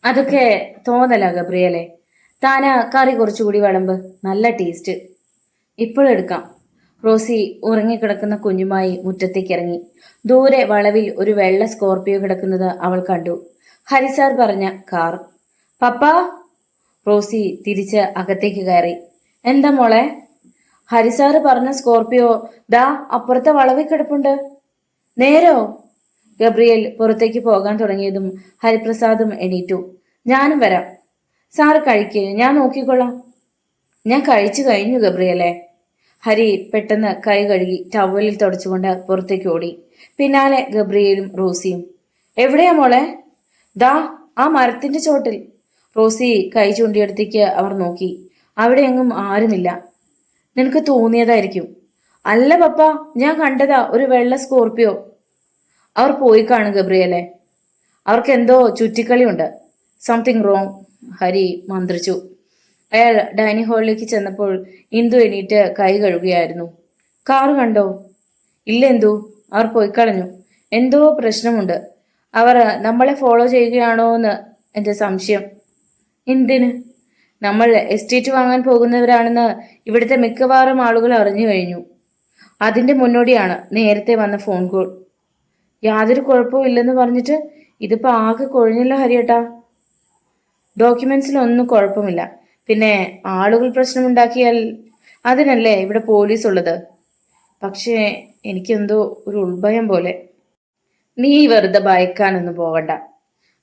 അതൊക്കെ തോന്നലാ ഗബ്രിയലെ. താന കറി കുറച്ചുകൂടി വിളമ്പ്, നല്ല ടേസ്റ്റ്. ഇപ്പോഴെടുക്കാം. റോസി ഉറങ്ങിക്കിടക്കുന്ന കുഞ്ഞുമായി മുറ്റത്തേക്ക് ഇറങ്ങി. ദൂരെ വളവിൽ ഒരു വെള്ള സ്കോർപിയോ കിടക്കുന്നത് അവൾ കണ്ടു. ഹരിസാർ പറഞ്ഞ കാർ. പപ്പാ. റോസി തിരിച്ച് അകത്തേക്ക് കയറി. എന്താ മോളെ? ഹരിസാറ് പറഞ്ഞ സ്കോർപിയോ ദാ അപ്പുറത്തെ വളവിൽ കിടപ്പുണ്ട്. നേരോ? ഗബ്രിയേൽ പുറത്തേക്ക് പോകാൻ തുടങ്ങിയതും ഹരിപ്രസാദും എണീറ്റു. ഞാനും വരാം. സാറ് കഴിക്ക്, ഞാൻ നോക്കിക്കൊള്ളാം. ഞാൻ കഴിച്ചു കഴിഞ്ഞു ഗബ്രിയലെ. ഹരി പെട്ടെന്ന് കൈ കഴുകി ടവലിൽ തുടച്ചുകൊണ്ട് പുറത്തേക്ക് ഓടി. പിന്നാലെ ഗബ്രിയേലും റോസിയും. എവിടെയാ മോളെ? ദാ ആ മരത്തിന്റെ ചോട്ടിൽ. റോസി കൈ ചൂണ്ടിയടുത്തേക്ക് അവർ നോക്കി. അവിടെ എങ്ങും ആരുമില്ല. നിനക്ക് തോന്നിയതായിരിക്കും. അല്ല പപ്പ, ഞാൻ കണ്ടതാ ഒരു വെള്ള സ്കോർപിയോ. അവർ പോയി കാണും ഗബ്രിയലെ. അവർക്ക് എന്തോ ചുറ്റിക്കളിയുണ്ട്. Something wrong. ഹരി മന്ത്രിച്ചു. അയാൾ ഡൈനിങ് ഹാളിലേക്ക് ചെന്നപ്പോൾ ഇന്ദു എണീറ്റ് കൈ കഴുകുകയായിരുന്നു. കാറ് കണ്ടോ? ഇല്ല എന്തു, അവർ പോയി കളഞ്ഞു. എന്തോ പ്രശ്നമുണ്ട്. അവർ നമ്മളെ ഫോളോ ചെയ്യുകയാണോ എന്ന് എൻ്റെ സംശയം. എന്തിന്? നമ്മൾ എസ്റ്റേറ്റ് വാങ്ങാൻ പോകുന്നവരാണെന്ന് ഇവിടുത്തെ മിക്കവാറും ആളുകൾ അറിഞ്ഞു കഴിഞ്ഞു. അതിന്റെ മുന്നോടിയാണ് നേരത്തെ വന്ന ഫോൺ കോൾ. യാതൊരു കുഴപ്പവും ഇല്ലെന്ന് പറഞ്ഞിട്ട് ഇതിപ്പോ ആകെ കൊഴിഞ്ഞല്ലോ ഹരിയേട്ടാ. ഡോക്യുമെന്റ്സിലൊന്നും കുഴപ്പമില്ല. പിന്നെ ആളുകൾ പ്രശ്നമുണ്ടാക്കിയാൽ അതിനല്ലേ ഇവിടെ പോലീസ് ഉള്ളത്. പക്ഷേ എനിക്കെന്തോ ഒരു ഉൾഭയം പോലെ. നീ വെറുതെ ഭയക്കാനൊന്നും പോകണ്ട,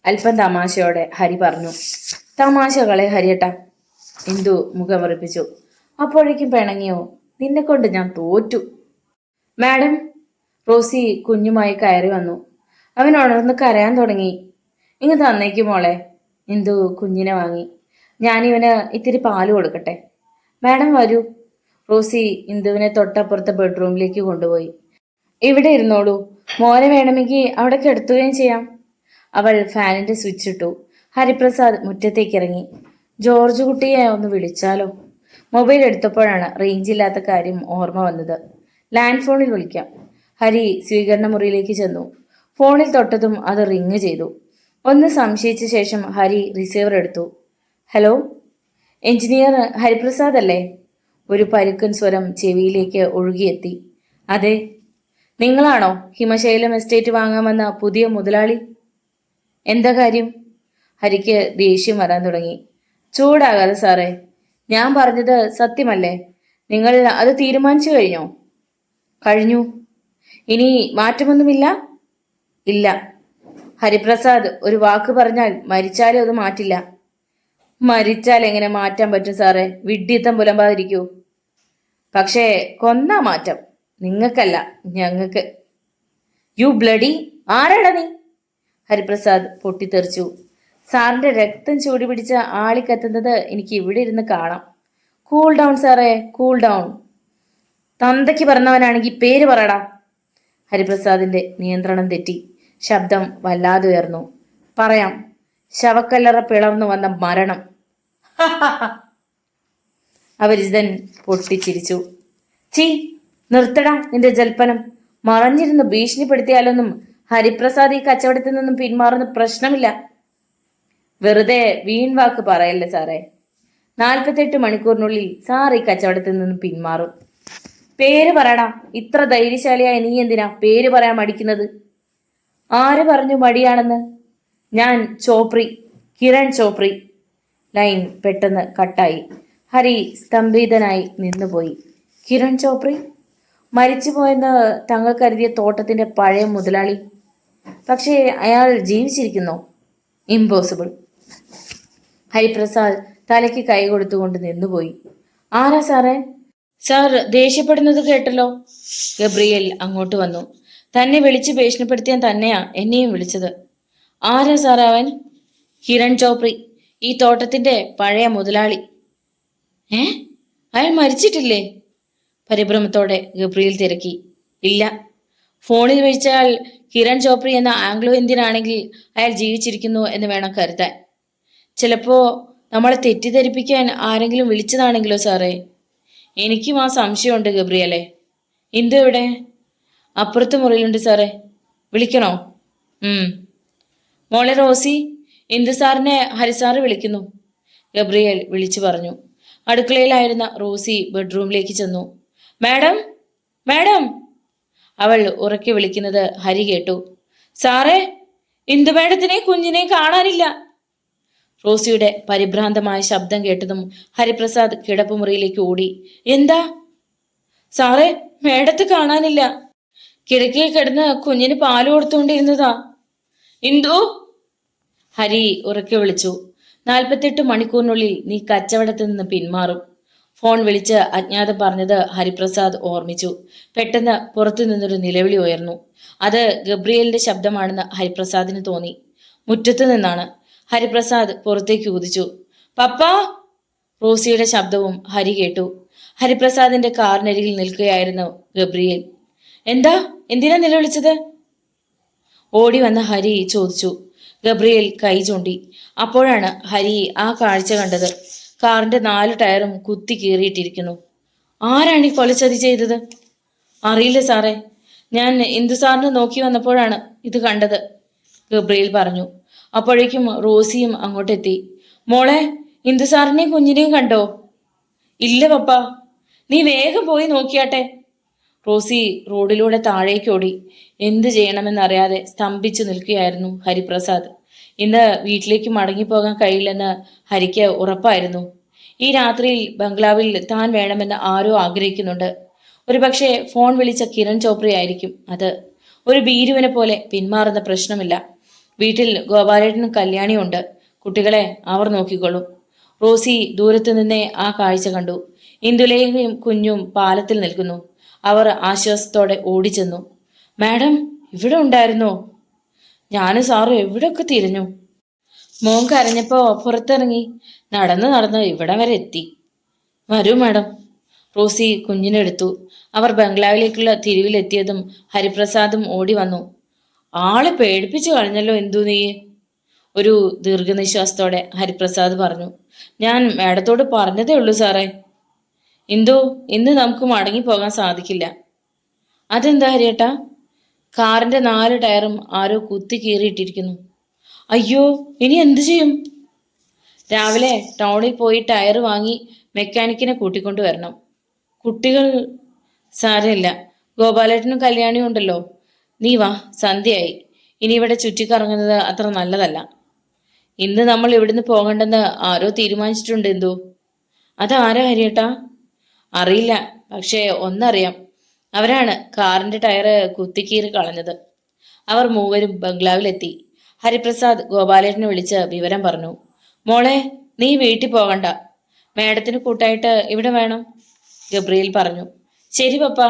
അല്പം തമാശയോടെ ഹരി പറഞ്ഞു. തമാശകളെ ഹരിയേട്ടാ. ഇന്ദു മുഖമറിപ്പിച്ചു. അപ്പോഴേക്കും പിണങ്ങിയോ? നിന്നെ കൊണ്ട് ഞാൻ തോറ്റു. മാഡം. റോസി കുഞ്ഞുമായി കയറി വന്നു. അവൻ ഉണർന്ന് കരയാൻ തുടങ്ങി. ഇങ്ങ് തന്നേക്കും മോളെ. ഇന്ദു കുഞ്ഞിനെ വാങ്ങി. ഞാനിവന് ഇത്തിരി പാല് കൊടുക്കട്ടെ. മാഡം വരൂ. റോസി ഇന്ദുവിനെ തൊട്ടപ്പുറത്തെ ബെഡ്റൂമിലേക്ക് കൊണ്ടുപോയി. ഇവിടെ ഇരുന്നോളൂ. മോനെ വേണമെങ്കിൽ അവിടെ കിടത്തുകയും ചെയ്യാം. അവൾ ഫാനിന്റെ സ്വിച്ച് ഇട്ടു. ഹരിപ്രസാദ് മുറ്റത്തേക്ക് ഇറങ്ങി. ജോർജ് കുട്ടിയെ ഒന്ന് വിളിച്ചാലോ? മൊബൈൽ എടുത്തപ്പോഴാണ് റേഞ്ച് ഇല്ലാത്ത കാര്യം ഓർമ്മ വന്നത്. ലാൻഡ് ഫോണിൽ വിളിക്കാം. ഹരി സ്വീകരണ മുറിയിലേക്ക് ചെന്നു. ഫോണിൽ തൊട്ടതും അത് റിങ് ചെയ്തു. ഒന്ന് സംശയിച്ച ശേഷം ഹരി റിസീവർ എടുത്തു. ഹലോ, എഞ്ചിനീയർ ഹരിപ്രസാദ് അല്ലേ? ഒരു പരുക്കൻ സ്വരം ചെവിയിലേക്ക് ഒഴുകിയെത്തി. അതെ. നിങ്ങളാണോ ഹിമശൈലം എസ്റ്റേറ്റ് വാങ്ങാമെന്ന പുതിയ മുതലാളി? എന്താ കാര്യം? ഹരിക്ക് ദേഷ്യം വരാൻ തുടങ്ങി. ചൂടാകാതെ സാറേ, ഞാൻ പറഞ്ഞത് സത്യമല്ലേ? നിങ്ങൾ അത് തീരുമാനിച്ചു കഴിഞ്ഞോ? കഴിഞ്ഞു. ഇനി മാറ്റമൊന്നുമില്ല? ഇല്ല. ഹരിപ്രസാദ് ഒരു വാക്ക് പറഞ്ഞാൽ മരിച്ചാലും അത് മാറ്റില്ല. മരിച്ചാൽ എങ്ങനെ മാറ്റാൻ പറ്റും സാറേ? വിഡ്ഢിത്തം പുലമ്പാതിരിക്കൂ. പക്ഷേ കൊന്നാ മാറ്റം. നിങ്ങൾക്കല്ല, ഞങ്ങൾക്ക്. യു ബ്ലഡി, ആരാടാ നീ? ഹരിപ്രസാദ് പൊട്ടിത്തെറിച്ചു. സാറിന്റെ രക്തം ചൂടി പിടിച്ച ആളിക്കത്തുന്നത് എനിക്ക് ഇവിടെ ഇരുന്ന് കാണാം. കൂൾ ഡൗൺ സാറേ, കൂൾ ഡൗൺ. തന്തയ്ക്ക് പറഞ്ഞവനാണെങ്കിൽ പേര് പറയടാ. ഹരിപ്രസാദിന്റെ നിയന്ത്രണം തെറ്റി. ശബ്ദം വല്ലാതെ ഉയർന്നു. പറയാം. ശവക്കല്ലറ പിളർന്നു വന്ന മരണം. അവരിതൻ പൊട്ടിച്ചിരിച്ചു. ചീ, നിർത്തടാ നിന്റെ ജൽപ്പനം. മറഞ്ഞിരുന്ന് ഭീഷണിപ്പെടുത്തിയാലൊന്നും ഹരിപ്രസാദ് ഈ കച്ചവടത്തിൽ നിന്നും പിന്മാറുന്ന പ്രശ്നമില്ല. വെറുതെ വീൺ വാക്ക് പറയല്ലേ സാറേ. 48 മണിക്കൂറിനുള്ളിൽ സാർ ഈ കച്ചവടത്തിൽ നിന്നും പിന്മാറും. പേര് പറയടാ. ഇത്ര ധൈര്യശാലിയായ നീ എന്തിനാ പേര് പറയാൻ മടിക്കുന്നത്? ആര് പറഞ്ഞു മടിയാണെന്ന്? ഞാൻ ചോപ്രി, കിരൺ ചോപ്രി. ലൈൻ പെട്ടെന്ന് കട്ടായി. ഹരി സ്തംഭിതനായി നിന്നുപോയി. കിരൺ ചോപ്രി മരിച്ചുപോയെന്ന് തങ്ങൾ കരുതിയ തോട്ടത്തിന്റെ പഴയ മുതലാളി. പക്ഷേ അയാൾ ജീവിച്ചിരിക്കുന്നോ? ഇമ്പോസിബിൾ. ഹരിപ്രസാദ് തലയ്ക്ക് കൈ കൊടുത്തുകൊണ്ട് നിന്നുപോയി. ആരാ സാറേ? സാർ ദേഷ്യപ്പെടുന്നത് കേട്ടല്ലോ. ഗബ്രിയേൽ അങ്ങോട്ട് വന്നു. തന്നെ വിളിച്ച് ഭീഷണിപ്പെടുത്തിയാൻ തന്നെയാ എന്നെയും വിളിച്ചത്. ആരാ സാർ അവൻ? കിരൺ ചോപ്രി, ഈ തോട്ടത്തിന്റെ പഴയ മുതലാളി. ഏ, അയാൾ മരിച്ചിട്ടില്ലേ? പരിഭ്രമത്തോടെ ഗബ്രിയേൽ തിരക്കി. ഇല്ല. ഫോണിൽ വിളിച്ചയാൾ കിരൺ ചോപ്രി എന്ന ആംഗ്ലോ ഇന്ത്യൻ ആണെങ്കിൽ അയാൾ ജീവിച്ചിരിക്കുന്നു എന്ന് വേണം കരുതാൻ. ചിലപ്പോ നമ്മളെ തെറ്റിദ്ധരിപ്പിക്കാൻ ആരെങ്കിലും വിളിച്ചതാണെങ്കിലോ സാറേ? എനിക്കും ആ സംശയമുണ്ട് ഗബ്രിയലെ. ഇന്ദു എവിടെ? അപ്പുറത്ത് മുറിയിലുണ്ട് സാറേ. വിളിക്കണോ? മോളെ റോസി, ഇന്ദു സാറിനെ ഹരിസാറ് വിളിക്കുന്നു, ഗബ്രിയേൽ വിളിച്ചു പറഞ്ഞു. അടുക്കളയിലായിരുന്ന റോസി ബെഡ്റൂമിലേക്ക് ചെന്നു. മാഡം, മാഡം, അവൾ ഉറക്കെ വിളിക്കുന്നത് ഹരി കേട്ടു. സാറേ, ഇന്ദു മാഡത്തിനെ കുഞ്ഞിനെ കാണാനില്ല. റോസിയുടെ പരിഭ്രാന്തമായ ശബ്ദം കേട്ടതും ഹരിപ്രസാദ് കിടപ്പുമുറിയിലേക്ക് ഓടി. എന്താ സാറേ, മേഡത്തെ കാണാനില്ല. കിടക്കയിൽ കിടന്ന് കുഞ്ഞിന് പാല് കൊടുത്തുകൊണ്ടിരുന്നതാ. ഇന്ദു, ഹരി ഉറക്കെ വിളിച്ചു. 48 മണിക്കൂറിനുള്ളിൽ നീ കച്ചവടത്തിൽ നിന്ന് പിന്മാറും. ഫോൺ വിളിച്ച് അജ്ഞാതം പറഞ്ഞത് ഹരിപ്രസാദ് ഓർമ്മിച്ചു. പെട്ടെന്ന് പുറത്തു നിന്നൊരു നിലവിളി ഉയർന്നു. അത് ഗബ്രിയേലിന്റെ ശബ്ദമാണെന്ന് ഹരിപ്രസാദിന് തോന്നി. മുറ്റത്തു നിന്നാണ്. ഹരിപ്രസാദ് പുറത്തേക്ക് കുതിച്ചു. പപ്പാ! റോസിയുടെ ശബ്ദവും ഹരി കേട്ടു. ഹരിപ്രസാദിന്റെ കാറിനരികിൽ നിൽക്കുകയായിരുന്നു ഗബ്രിയേൽ. എന്താ, എന്തിനാ നിലവിളിച്ചത്? ഓടി വന്ന ഹരി ചോദിച്ചു. ഗബ്രിയേൽ കൈ ചൂണ്ടി. അപ്പോഴാണ് ഹരി ആ കാഴ്ച കണ്ടത്. കാറിന്റെ 4 ടയറും കുത്തി കീറിയിട്ടിരിക്കുന്നു. ആരാണ് ഈ കൊലച്ചതി ചെയ്തത്? അറിയില്ല സാറേ, ഞാൻ ഇന്ദു സാറിനെ നോക്കി വന്നപ്പോഴാണ് ഇത് കണ്ടത്, ഗബ്രിയേൽ പറഞ്ഞു. അപ്പോഴേക്കും റോസിയും അങ്ങോട്ടെത്തി. മോളെ, ഇന്ദു സാറിനെയും കുഞ്ഞിനെയും കണ്ടോ? ഇല്ല പപ്പ. നീ വേഗം പോയി നോക്കിയാട്ടെ. റോസി റോഡിലൂടെ താഴേക്കോടി. എന്തു ചെയ്യണമെന്നറിയാതെ സ്തംഭിച്ചു നിൽക്കുകയായിരുന്നു ഹരിപ്രസാദ്. ഇന്ന് വീട്ടിലേക്ക് മടങ്ങിപ്പോകാൻ കഴിയില്ലെന്ന് ഹരിക്ക് ഉറപ്പായിരുന്നു. ഈ രാത്രിയിൽ ബംഗ്ലാവിൽ താൻ വേണമെന്ന് ആരോ ആഗ്രഹിക്കുന്നുണ്ട്. ഒരുപക്ഷെ ഫോൺ വിളിച്ച കിരൺ ചോപ്രയായിരിക്കും അത്. ഒരു ഭീരുവിനെ പോലെ പിന്മാറുന്ന പ്രശ്നമില്ല. വീട്ടിൽ ഗോപാലേട്ടനും കല്യാണിയുണ്ട്. കുട്ടികളെ അവർ നോക്കിക്കൊള്ളും. റോസി ദൂരത്തു നിന്നേ ആ കാഴ്ച കണ്ടു. ഇന്ദുലേഖയും കുഞ്ഞും പാലത്തിൽ നിൽക്കുന്നു. അവർ ആശ്വാസത്തോടെ ഓടിച്ചെന്നു. മാഡം, ഇവിടെ ഉണ്ടായിരുന്നോ? ഞാനും സാറും എവിടെയൊക്കെ തിരിഞ്ഞു. മോൻ കരഞ്ഞപ്പോ പുറത്തിറങ്ങി. നടന്ന് ഇവിടം വരെ എത്തി. വരൂ മാഡം. റോസി കുഞ്ഞിനെടുത്തു. അവർ ബംഗ്ലാവിലേക്കുള്ള തിരിവിലെത്തിയതും ഹരിപ്രസാദും ഓടി വന്നു. ആളെ പേടിപ്പിച്ചു കളഞ്ഞല്ലോ എന്തു നീ, ഒരു ദീർഘനിശ്വാസത്തോടെ ഹരിപ്രസാദ് പറഞ്ഞു. ഞാൻ മാഡത്തോട് പറഞ്ഞതേ ഉള്ളൂ സാറേ. ഇന്ദു, ഇന്ന് നമുക്ക് മടങ്ങിപ്പോകാൻ സാധിക്കില്ല. അതെന്താ ഹരിയേട്ടാ? കാറിന്റെ 4 ടയറും ആരോ കുത്തി കീറിയിട്ടിരിക്കുന്നു. അയ്യോ, ഇനി എന്തു ചെയ്യും? രാവിലെ ടൗണിൽ പോയി ടയർ വാങ്ങി മെക്കാനിക്കിനെ കൂട്ടിക്കൊണ്ടുവരണം. കുട്ടികൾ സാരമില്ല, ഗോപാലേട്ടനും കല്യാണിയും ഉണ്ടല്ലോ. നീ വാ, സന്ധ്യയായി. ഇനി ഇവിടെ ചുറ്റിക്കറങ്ങുന്നത് അത്ര നല്ലതല്ല. ഇന്ന് നമ്മൾ ഇവിടുന്ന് പോകണ്ടെന്ന് ആരോ തീരുമാനിച്ചിട്ടുണ്ട്. എന്തു? അതാരാ ഹരിയേട്ടാ? അറിയില്ല, പക്ഷേ ഒന്നറിയാം. അവരാണ് കാറിന്റെ ടയറ് കുത്തിക്കീറി കളഞ്ഞത്. അവർ മൂവരും ബംഗ്ലാവിലെത്തി. ഹരിപ്രസാദ് ഗോപാലേട്ടനെ വിളിച്ച് വിവരം പറഞ്ഞു. മോളെ, നീ വീട്ടിൽ പോകണ്ട. മേഡത്തിന് കൂട്ടായിട്ട് ഇവിടെ വേണം, ഗബ്രിയേൽ പറഞ്ഞു. ശരി പപ്പ,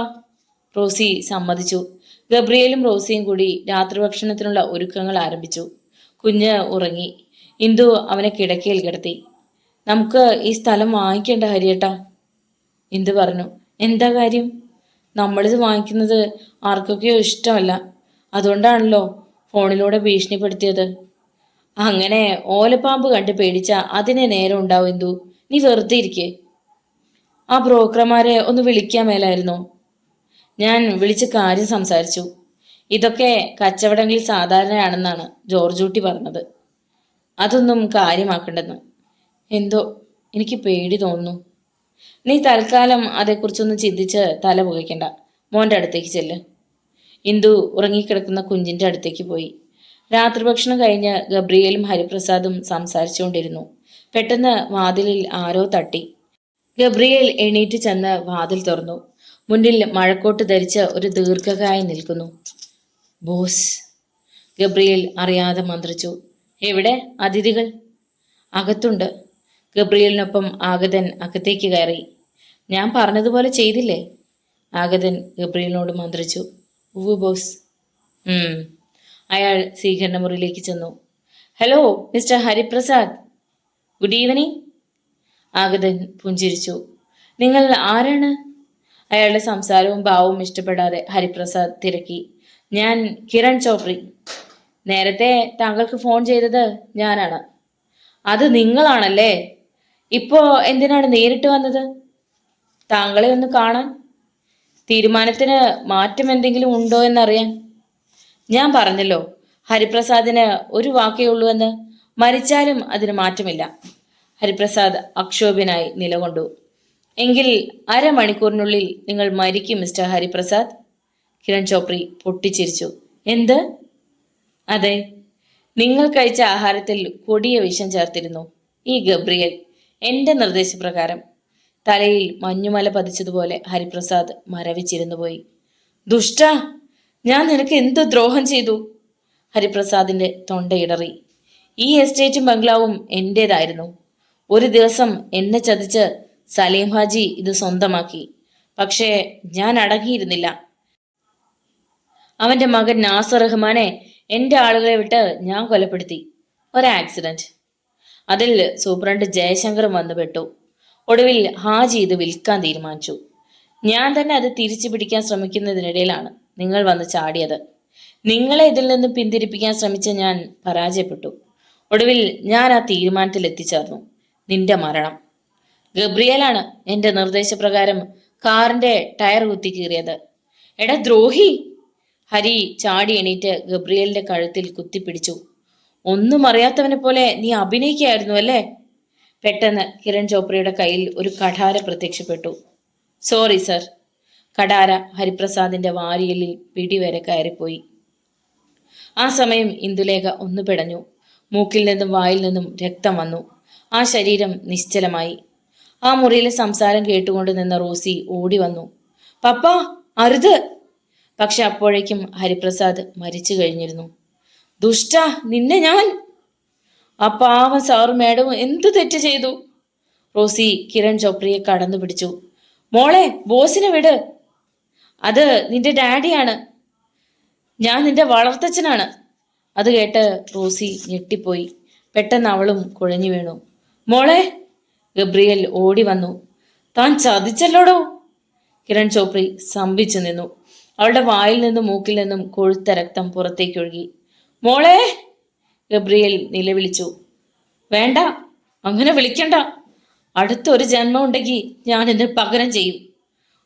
റോസി സമ്മതിച്ചു. ഗബ്രിയേലും റോസിയും കൂടി രാത്രി ഭക്ഷണത്തിനുള്ള ഒരുക്കങ്ങൾ ആരംഭിച്ചു. കുഞ്ഞ് ഉറങ്ങി. ഇന്ദു അവനെ കിടക്കയിൽ കിടത്തി. നമുക്ക് ഈ സ്ഥലം വാങ്ങിക്കേണ്ട ഹരിയേട്ടാ, ഇന്ദു പറഞ്ഞു. എന്താ കാര്യം? നമ്മളിത് വാങ്ങിക്കുന്നത് ആർക്കൊക്കെയോ ഇഷ്ടമല്ല. അതുകൊണ്ടാണല്ലോ ഫോണിലൂടെ ഭീഷണിപ്പെടുത്തിയത്. അങ്ങനെ ഓലപ്പാമ്പ് കണ്ട് പേടിച്ച അതിനെ നേരം ഉണ്ടാവും ഇന്ദു. നീ വെറുതെ ഇരിക്കേ. ആ ബ്രോക്കർമാരെ ഒന്ന് വിളിക്കാൻ മേലായിരുന്നോ? ഞാൻ വിളിച്ച് കാര്യം സംസാരിച്ചു. ഇതൊക്കെ കച്ചവടങ്ങളിൽ സാധാരണയാണെന്നാണ് ജോർജൂട്ടി പറഞ്ഞത്. അതൊന്നും കാര്യമാക്കണ്ടെന്ന്. എന്തോ എനിക്ക് പേടി തോന്നുന്നു. നീ തൽക്കാലം അതേക്കുറിച്ചൊന്നും ചിന്തിച്ച് തല പുകയ്ക്കണ്ട. മോൻ്റെ അടുത്തേക്ക് ചെല്ല്. ഇന്ദു ഉറങ്ങിക്കിടക്കുന്ന കുഞ്ഞിൻ്റെ അടുത്തേക്ക് പോയി. രാത്രി ഭക്ഷണം കഴിഞ്ഞ് ഗബ്രിയേലും ഹരിപ്രസാദും സംസാരിച്ചുകൊണ്ടിരുന്നു. പെട്ടെന്ന് വാതിലിൽ ആരോ തട്ടി. ഗബ്രിയേൽ എണീറ്റ് ചെന്ന് വാതിൽ തുറന്നു. മുന്നിൽ മഴക്കോട്ട് ധരിച്ച് ഒരു ദീർഘകായൻ നിൽക്കുന്നു. ബോസ്, ഗബ്രിയേൽ അറിയാതെ മന്ത്രിച്ചു. എവിടെ അതിഥികൾ? അകത്തുണ്ട്. ഗബ്രിയേലിനൊപ്പം ആഗതൻ അകത്തേക്ക് കയറി. ഞാൻ പറഞ്ഞതുപോലെ ചെയ്തില്ലേ? ആഗതൻ ഗബ്രിയേലിനോട് മന്ത്രിച്ചു. ഉവ്വ് ബോസ്. അയാൾ സ്വീകരണ മുറിയിലേക്ക് ചെന്നു. Hello mister Hariprasad, good evening. ആഗതൻ പുഞ്ചിരിച്ചു. നിങ്ങൾ ആരാണ്? അയാളുടെ സംസാരവും ഭാവവും ഇഷ്ടപ്പെടാതെ ഹരിപ്രസാദ് തിരക്കി. ഞാൻ കിരൺ ചോപ്രി. നേരത്തെ താങ്കൾക്ക് ഫോൺ ചെയ്തത് ഞാനാണ്. അത് നിങ്ങളാണല്ലേ? ഇപ്പോ എന്തിനാണ് നേരിട്ട് വന്നത്? താങ്കളെ ഒന്ന് കാണാൻ. തീരുമാനത്തിന് മാറ്റം എന്തെങ്കിലും ഉണ്ടോ എന്നറിയാൻ. ഞാൻ പറഞ്ഞല്ലോ, ഹരിപ്രസാദിന് ഒരു വാക്കേ ഉള്ളൂ എന്ന്. മരിച്ചാലും അതിന് മാറ്റമില്ല. ഹരിപ്രസാദ് അക്ഷോഭ്യനായി നിലകൊണ്ടു. എങ്കിൽ അരമണിക്കൂറിനുള്ളിൽ നിങ്ങൾ മരിക്കും മിസ്റ്റർ ഹരിപ്രസാദ്. കിരൺ ചോപ്രി പൊട്ടിച്ചിരിച്ചു. എന്ത്? അതെ, നിങ്ങൾ കഴിച്ച ആഹാരത്തിൽ കൊടിയ വിഷം ചേർത്തിരുന്നു ഈ ഗബ്രിയേൽ. എന്റെ നിർദ്ദേശപ്രകാരം. തലയിൽ മഞ്ഞുമല പതിച്ചതുപോലെ ഹരിപ്രസാദ് മരവിച്ചിരുന്നു പോയി. ദുഷ്ട, ഞാൻ നിനക്ക് എന്തു ദ്രോഹം ചെയ്തു? ഹരിപ്രസാദിന്റെ തൊണ്ടയിടറി. ഈ എസ്റ്റേറ്റും ബംഗ്ലാവും എന്റേതായിരുന്നു. ഒരു ദിവസം എന്നെ ചതിച്ച് സലീം ഹാജി ഇത് സ്വന്തമാക്കി. പക്ഷേ ഞാൻ അടങ്ങിയിരുന്നില്ല. അവന്റെ മകൻ നാസർ റഹ്മാനെ എന്റെ ആളുകളെ വിട്ട് ഞാൻ കൊലപ്പെടുത്തി. ഒരാക്സിഡന്റ്. അതിൽ സൂപ്രണ്ട് ജയശങ്കറും വന്നു പെട്ടു. ഒടുവിൽ ഹാജി ഇത് വിൽക്കാൻ തീരുമാനിച്ചു. ഞാൻ തന്നെ അത് തിരിച്ചു പിടിക്കാൻ ശ്രമിക്കുന്നതിനിടയിലാണ് നിങ്ങൾ വന്ന് ചാടിയത്. നിങ്ങളെ ഇതിൽ നിന്ന് പിന്തിരിപ്പിക്കാൻ ശ്രമിച്ച ഞാൻ പരാജയപ്പെട്ടു. ഒടുവിൽ ഞാൻ ആ തീരുമാനത്തിൽ എത്തിച്ചേർന്നു. നിന്റെ മരണം. ഗബ്രിയേലാണ് എന്റെ നിർദ്ദേശപ്രകാരം കാറിന്റെ ടയർ കുത്തി കീറിയത്. എടാ ദ്രോഹി! ഹരി ചാടി എണീറ്റ് ഗബ്രിയേലിന്റെ കഴുത്തിൽ കുത്തിപ്പിടിച്ചു. ഒന്നും അറിയാത്തവനെ പോലെ നീ അഭിനയിക്കുകയായിരുന്നു അല്ലേ? പെട്ടെന്ന് കിരൺ ചോപ്രയുടെ കയ്യിൽ ഒരു കഠാര പ്രത്യക്ഷപ്പെട്ടു. Sorry sir. കഠാര ഹരിപ്രസാദിന്റെ വാരിയലിൽ പിടിവരെ കയറിപ്പോയി. ആ സമയം ഇന്ദുലേഖ ഒന്ന് പിടഞ്ഞു. മൂക്കിൽ നിന്നും വായിൽ നിന്നും രക്തം വന്നു. ആ ശരീരം നിശ്ചലമായി. ആ മുറിയിലെ സംസാരം കേട്ടുകൊണ്ട് നിന്ന റോസി ഓടി വന്നു. പപ്പ, അരുത്! പക്ഷെ അപ്പോഴേക്കും ഹരിപ്രസാദ് മരിച്ചു കഴിഞ്ഞിരുന്നു. ദുഷ്ട, നിന്നെ ഞാൻ! ആ പാവം സാറും മേഡവും എന്തു തെറ്റ് ചെയ്തു? റോസി കിരൺ ചോപ്രയെ കടന്നു പിടിച്ചു. മോളെ, ബോസിനെ വിട്. അത് നിന്റെ ഡാഡിയാണ്. ഞാൻ നിന്റെ വളർത്തച്ഛനാണ്. അത് കേട്ട് റോസി ഞെട്ടിപ്പോയി. പെട്ടെന്ന് അവളും കുഴഞ്ഞു വീണു. മോളെ! ഗബ്രിയേൽ ഓടി വന്നു. താൻ ചതിച്ചല്ലോടോ! കിരൺ ചോപ്രി സ്തംഭിച്ചു നിന്നു. അവളുടെ വായിൽ നിന്നും മൂക്കിൽ നിന്നും കൊഴുത്ത രക്തം പുറത്തേക്കൊഴുകി. മോളെ! ഗബ്രിയേൽ നിലവിളിച്ചു. വേണ്ട, അങ്ങനെ വിളിക്കണ്ട. അടുത്തൊരു ജന്മം ഉണ്ടെങ്കിൽ ഞാൻ എന്നെ പകരം ചെയ്യും.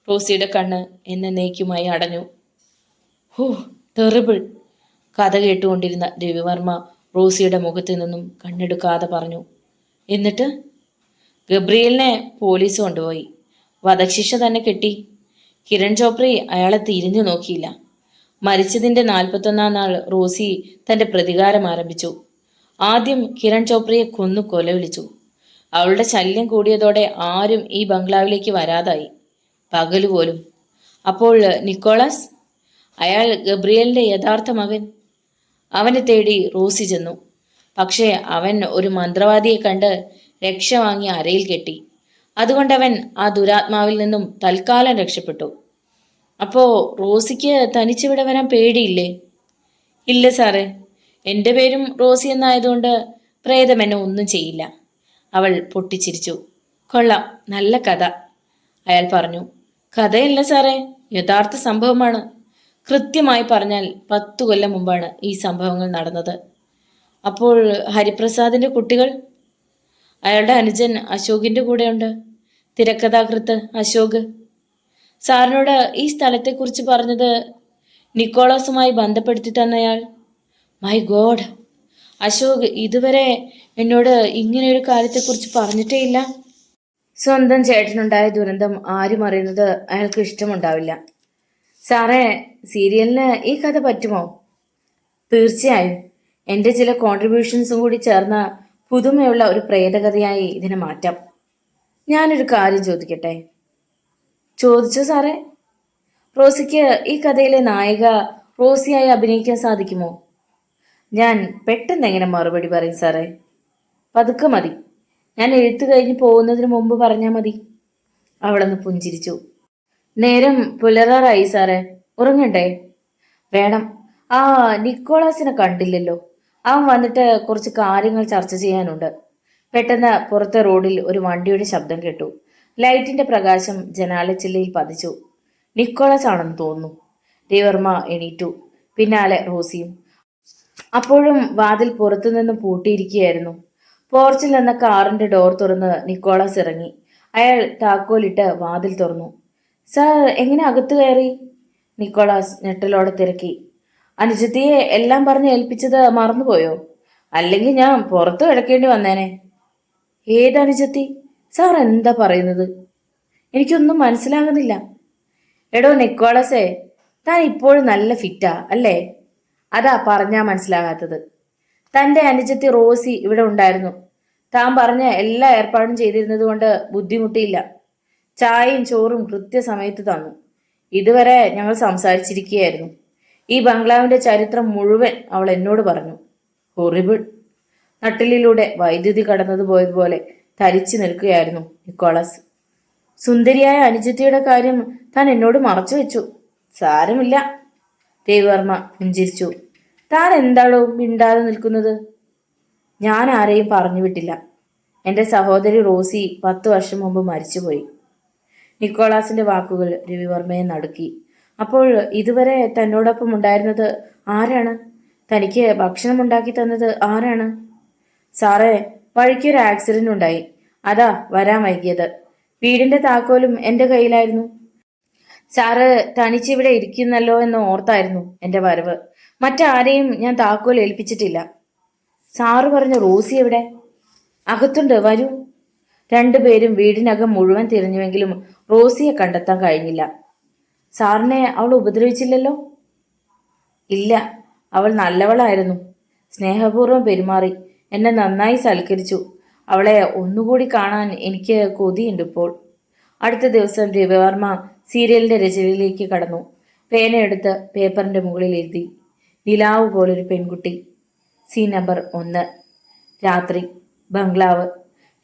റോസിയുടെ കണ്ണ് എന്നേക്കുമായി അടഞ്ഞു. ഹോ, ടെറിബിൾ! കഥ കേട്ടുകൊണ്ടിരുന്ന രവിവർമ്മ റോസിയുടെ മുഖത്ത് നിന്നും കണ്ണെടുക്കാതെ പറഞ്ഞു. എന്നിട്ട്? ഗബ്രിയേലിനെ പോലീസ് കൊണ്ടുപോയി. വധശിക്ഷ തന്നെ കിട്ടി. കിരൺ ചോപ്രി അയാളെ തിരിഞ്ഞു നോക്കിയില്ല. മരിച്ചതിന്റെ 41-ാം നാൾ റോസി തന്റെ പ്രതികാരം ആരംഭിച്ചു. ആദ്യം കിരൺ ചോപ്രയെ കൊന്നു കൊല വിളിച്ചു. അവളുടെ ശല്യം കൂടിയതോടെ ആരും ഈ ബംഗ്ലാവിലേക്ക് വരാതായി, പകലുപോലും. അപ്പോൾ നിക്കോളാസ്, അയാൾ ഗബ്രിയേലിന്റെ യഥാർത്ഥ മകൻ. അവനെ തേടി റോസി ചെന്നു. പക്ഷേ അവൻ ഒരു മന്ത്രവാദിയെ കണ്ട് രക്ഷ വാങ്ങി അരയിൽ കെട്ടി. അതുകൊണ്ടവൻ ആ ദുരാത്മാവിൽ നിന്നും തൽക്കാലം രക്ഷപ്പെട്ടു. അപ്പോ റോസിക്ക് തനിച്ചിവിടെ വരാൻ പേടിയില്ലേ? ഇല്ല സാറേ, എൻ്റെ പേരും റോസി എന്നായതുകൊണ്ട് പ്രേതം എന്നെ ഒന്നും ചെയ്യില്ല. അവൾ പൊട്ടിച്ചിരിച്ചു. കൊള്ളാം, നല്ല കഥ, അയാൾ പറഞ്ഞു. കഥയല്ല സാറേ, യഥാർത്ഥ സംഭവമാണ്. കൃത്യമായി പറഞ്ഞാൽ 10 കൊല്ലം മുമ്പാണ് ഈ സംഭവങ്ങൾ നടന്നത്. അപ്പോൾ ഹരിപ്രസാദിന്റെ കുട്ടികൾ? അയാളുടെ അനുജൻ അശോകിന്റെ കൂടെയുണ്ട്. തിരക്കഥാകൃത്ത് അശോക്. സാറിനോട് ഈ സ്ഥലത്തെക്കുറിച്ച് പറഞ്ഞത് നിക്കോളാസുമായി ബന്ധപ്പെടുത്തി തന്നയാൾ. മൈ ഗോഡ്, അശോക് ഇതുവരെ എന്നോട് ഇങ്ങനെയൊരു കാര്യത്തെക്കുറിച്ച് പറഞ്ഞിട്ടേ ഇല്ല. സ്വന്തം ചേട്ടനുണ്ടായ ദുരന്തം ആരും അറിയുന്നത് അയാൾക്ക് ഇഷ്ടമുണ്ടാവില്ല. സാറേ, സീരിയലിന് ഈ കഥ പറ്റുമോ? തീർച്ചയായും. എൻ്റെ ചില കോൺട്രിബ്യൂഷൻസും കൂടി ചേർന്ന പുതുമയുള്ള ഒരു പ്രേതകഥയായി ഇതിനെ മാറ്റാം. ഞാനൊരു കാര്യം ചോദിക്കട്ടെ? ചോദിച്ചോ സാറേ. റോസിക്ക് ഈ കഥയിലെ നായിക റോസിയായി അഭിനയിക്കാൻ സാധിക്കുമോ? ഞാൻ പെട്ടെന്ന് എങ്ങനെ മറുപടി പറയും സാറേ? പതുക്കെ മതി. ഞാൻ എഴുത്ത് കഴിഞ്ഞ് പോകുന്നതിന് മുമ്പ് പറഞ്ഞാൽ മതി. അവളൊന്ന് പുഞ്ചിരിച്ചു. നേരം പുലരാറായി സാറേ, ഉറങ്ങണ്ടേ? വേണം. ആ നിക്കോളാസിനെ കണ്ടില്ലല്ലോ. അവൻ വന്നിട്ട് കുറച്ച് കാര്യങ്ങൾ ചർച്ച ചെയ്യാനുണ്ട്. പെട്ടെന്ന് പുറത്തെ റോഡിൽ ഒരു വണ്ടിയുടെ ശബ്ദം കേട്ടു. ലൈറ്റിന്റെ പ്രകാശം ജനാലച്ചില്ലയിൽ പതിച്ചു. നിക്കോളാസ് ആണെന്ന് തോന്നുന്നു. രവിവർമ്മ എണീറ്റു. പിന്നാലെ റോസിയും. അപ്പോഴും വാതിൽ പുറത്തുനിന്ന് പൂട്ടിയിരിക്കുകയായിരുന്നു. പോർച്ചിൽ നിന്ന് കാറിന്റെ ഡോർ തുറന്ന് നിക്കോളാസ് ഇറങ്ങി. അയാൾ താക്കോലിട്ട് വാതിൽ തുറന്നു. സാർ എങ്ങനെ അകത്ത് കയറി? നിക്കോളാസ് ഞെട്ടലോടെ തിരക്കി. അനുജത്തിയെ എല്ലാം പറഞ്ഞ് ഏൽപ്പിച്ചത് മറന്നുപോയോ? അല്ലെങ്കിൽ ഞാൻ പുറത്തു കിടക്കേണ്ടി വന്നേനെ. ഏതനുജത്തി? സാർ എന്താ പറയുന്നത്? എനിക്കൊന്നും മനസ്സിലാകുന്നില്ല. എടോ നിക്കോളസേ, താൻ ഇപ്പോഴും നല്ല ഫിറ്റാ അല്ലേ? അതാ പറഞ്ഞാ മനസ്സിലാകാത്തത്. തന്റെ അനുജത്തി റോസി ഇവിടെ ഉണ്ടായിരുന്നു. താൻ പറഞ്ഞ എല്ലാ ഏർപ്പാടും ചെയ്തിരുന്നത് കൊണ്ട് ബുദ്ധിമുട്ടിയില്ല. ചായയും ചോറും കൃത്യസമയത്ത് തന്നു. ഇതുവരെ ഞങ്ങൾ സംസാരിച്ചിരിക്കുകയായിരുന്നു. ഈ ബംഗ്ലാവിന്റെ ചരിത്രം മുഴുവൻ അവൾ എന്നോട് പറഞ്ഞു. ഹൊറിബിൾ. നട്ടിലിലൂടെ വൈദ്യുതി കടന്നത് പോയതുപോലെ തരിച്ചു നിൽക്കുകയായിരുന്നു നിക്കോളസ്. സുന്ദരിയായ അനുജത്തിയുടെ കാര്യം താൻ എന്നോട് മറച്ചു വെച്ചു. സാരമില്ല. രവിവർമ്മ പുഞ്ചിരിച്ചു. താൻ എന്താണോ മിണ്ടാതെ നിൽക്കുന്നത്? ഞാൻ ആരെയും പറഞ്ഞു വിട്ടില്ല. എൻ്റെ സഹോദരി റോസി 10 വർഷം മുമ്പ് മരിച്ചുപോയി. നിക്കോളാസിന്റെ വാക്കുകൾ രവിവർമ്മയെ നടുക്കി. അപ്പോൾ ഇതുവരെ തന്നോടൊപ്പം ഉണ്ടായിരുന്നത് ആരാണ്? തനിക്ക് ഭക്ഷണം ഉണ്ടാക്കി തന്നത് ആരാണ്? സാറേ, വഴിക്കൊരു ആക്സിഡന്റ് ഉണ്ടായി. അതാ വരാൻ വൈകിയത്. വീടിന്റെ താക്കോലും എൻ്റെ കയ്യിലായിരുന്നു. സാറ് തനിച്ചിവിടെ ഇരിക്കുന്നല്ലോ എന്ന് ഓർത്തായിരുന്നു എൻ്റെ വരവ്. മറ്റാരെയും ഞാൻ താക്കോൽ ഏൽപ്പിച്ചിട്ടില്ല. സാറ് പറഞ്ഞ റോസി എവിടെ? അകത്തുണ്ട്, വരൂ. രണ്ടുപേരും വീടിനകം മുഴുവൻ തിരഞ്ഞുവെങ്കിലും റോസിയെ കണ്ടെത്താൻ കഴിഞ്ഞില്ല. സാറിനെ അവൾ ഉപദ്രവിച്ചില്ലല്ലോ? ഇല്ല, അവൾ നല്ലവളായിരുന്നു. സ്നേഹപൂർവ്വം പെരുമാറി എന്നെ നന്നായി സൽക്കരിച്ചു. അവളെ ഒന്നുകൂടി കാണാൻ എനിക്ക് കൊതിയുണ്ട് ഇപ്പോൾ. അടുത്ത ദിവസം രവിവർമ്മ സീരിയലിന്റെ രചനയിലേക്ക് കടന്നു. പേനയെടുത്ത് പേപ്പറിന്റെ മുകളിൽ എഴുതി. നിലാവ് പോലൊരു പെൺകുട്ടി. Scene number 1. രാത്രി. ബംഗ്ലാവ്.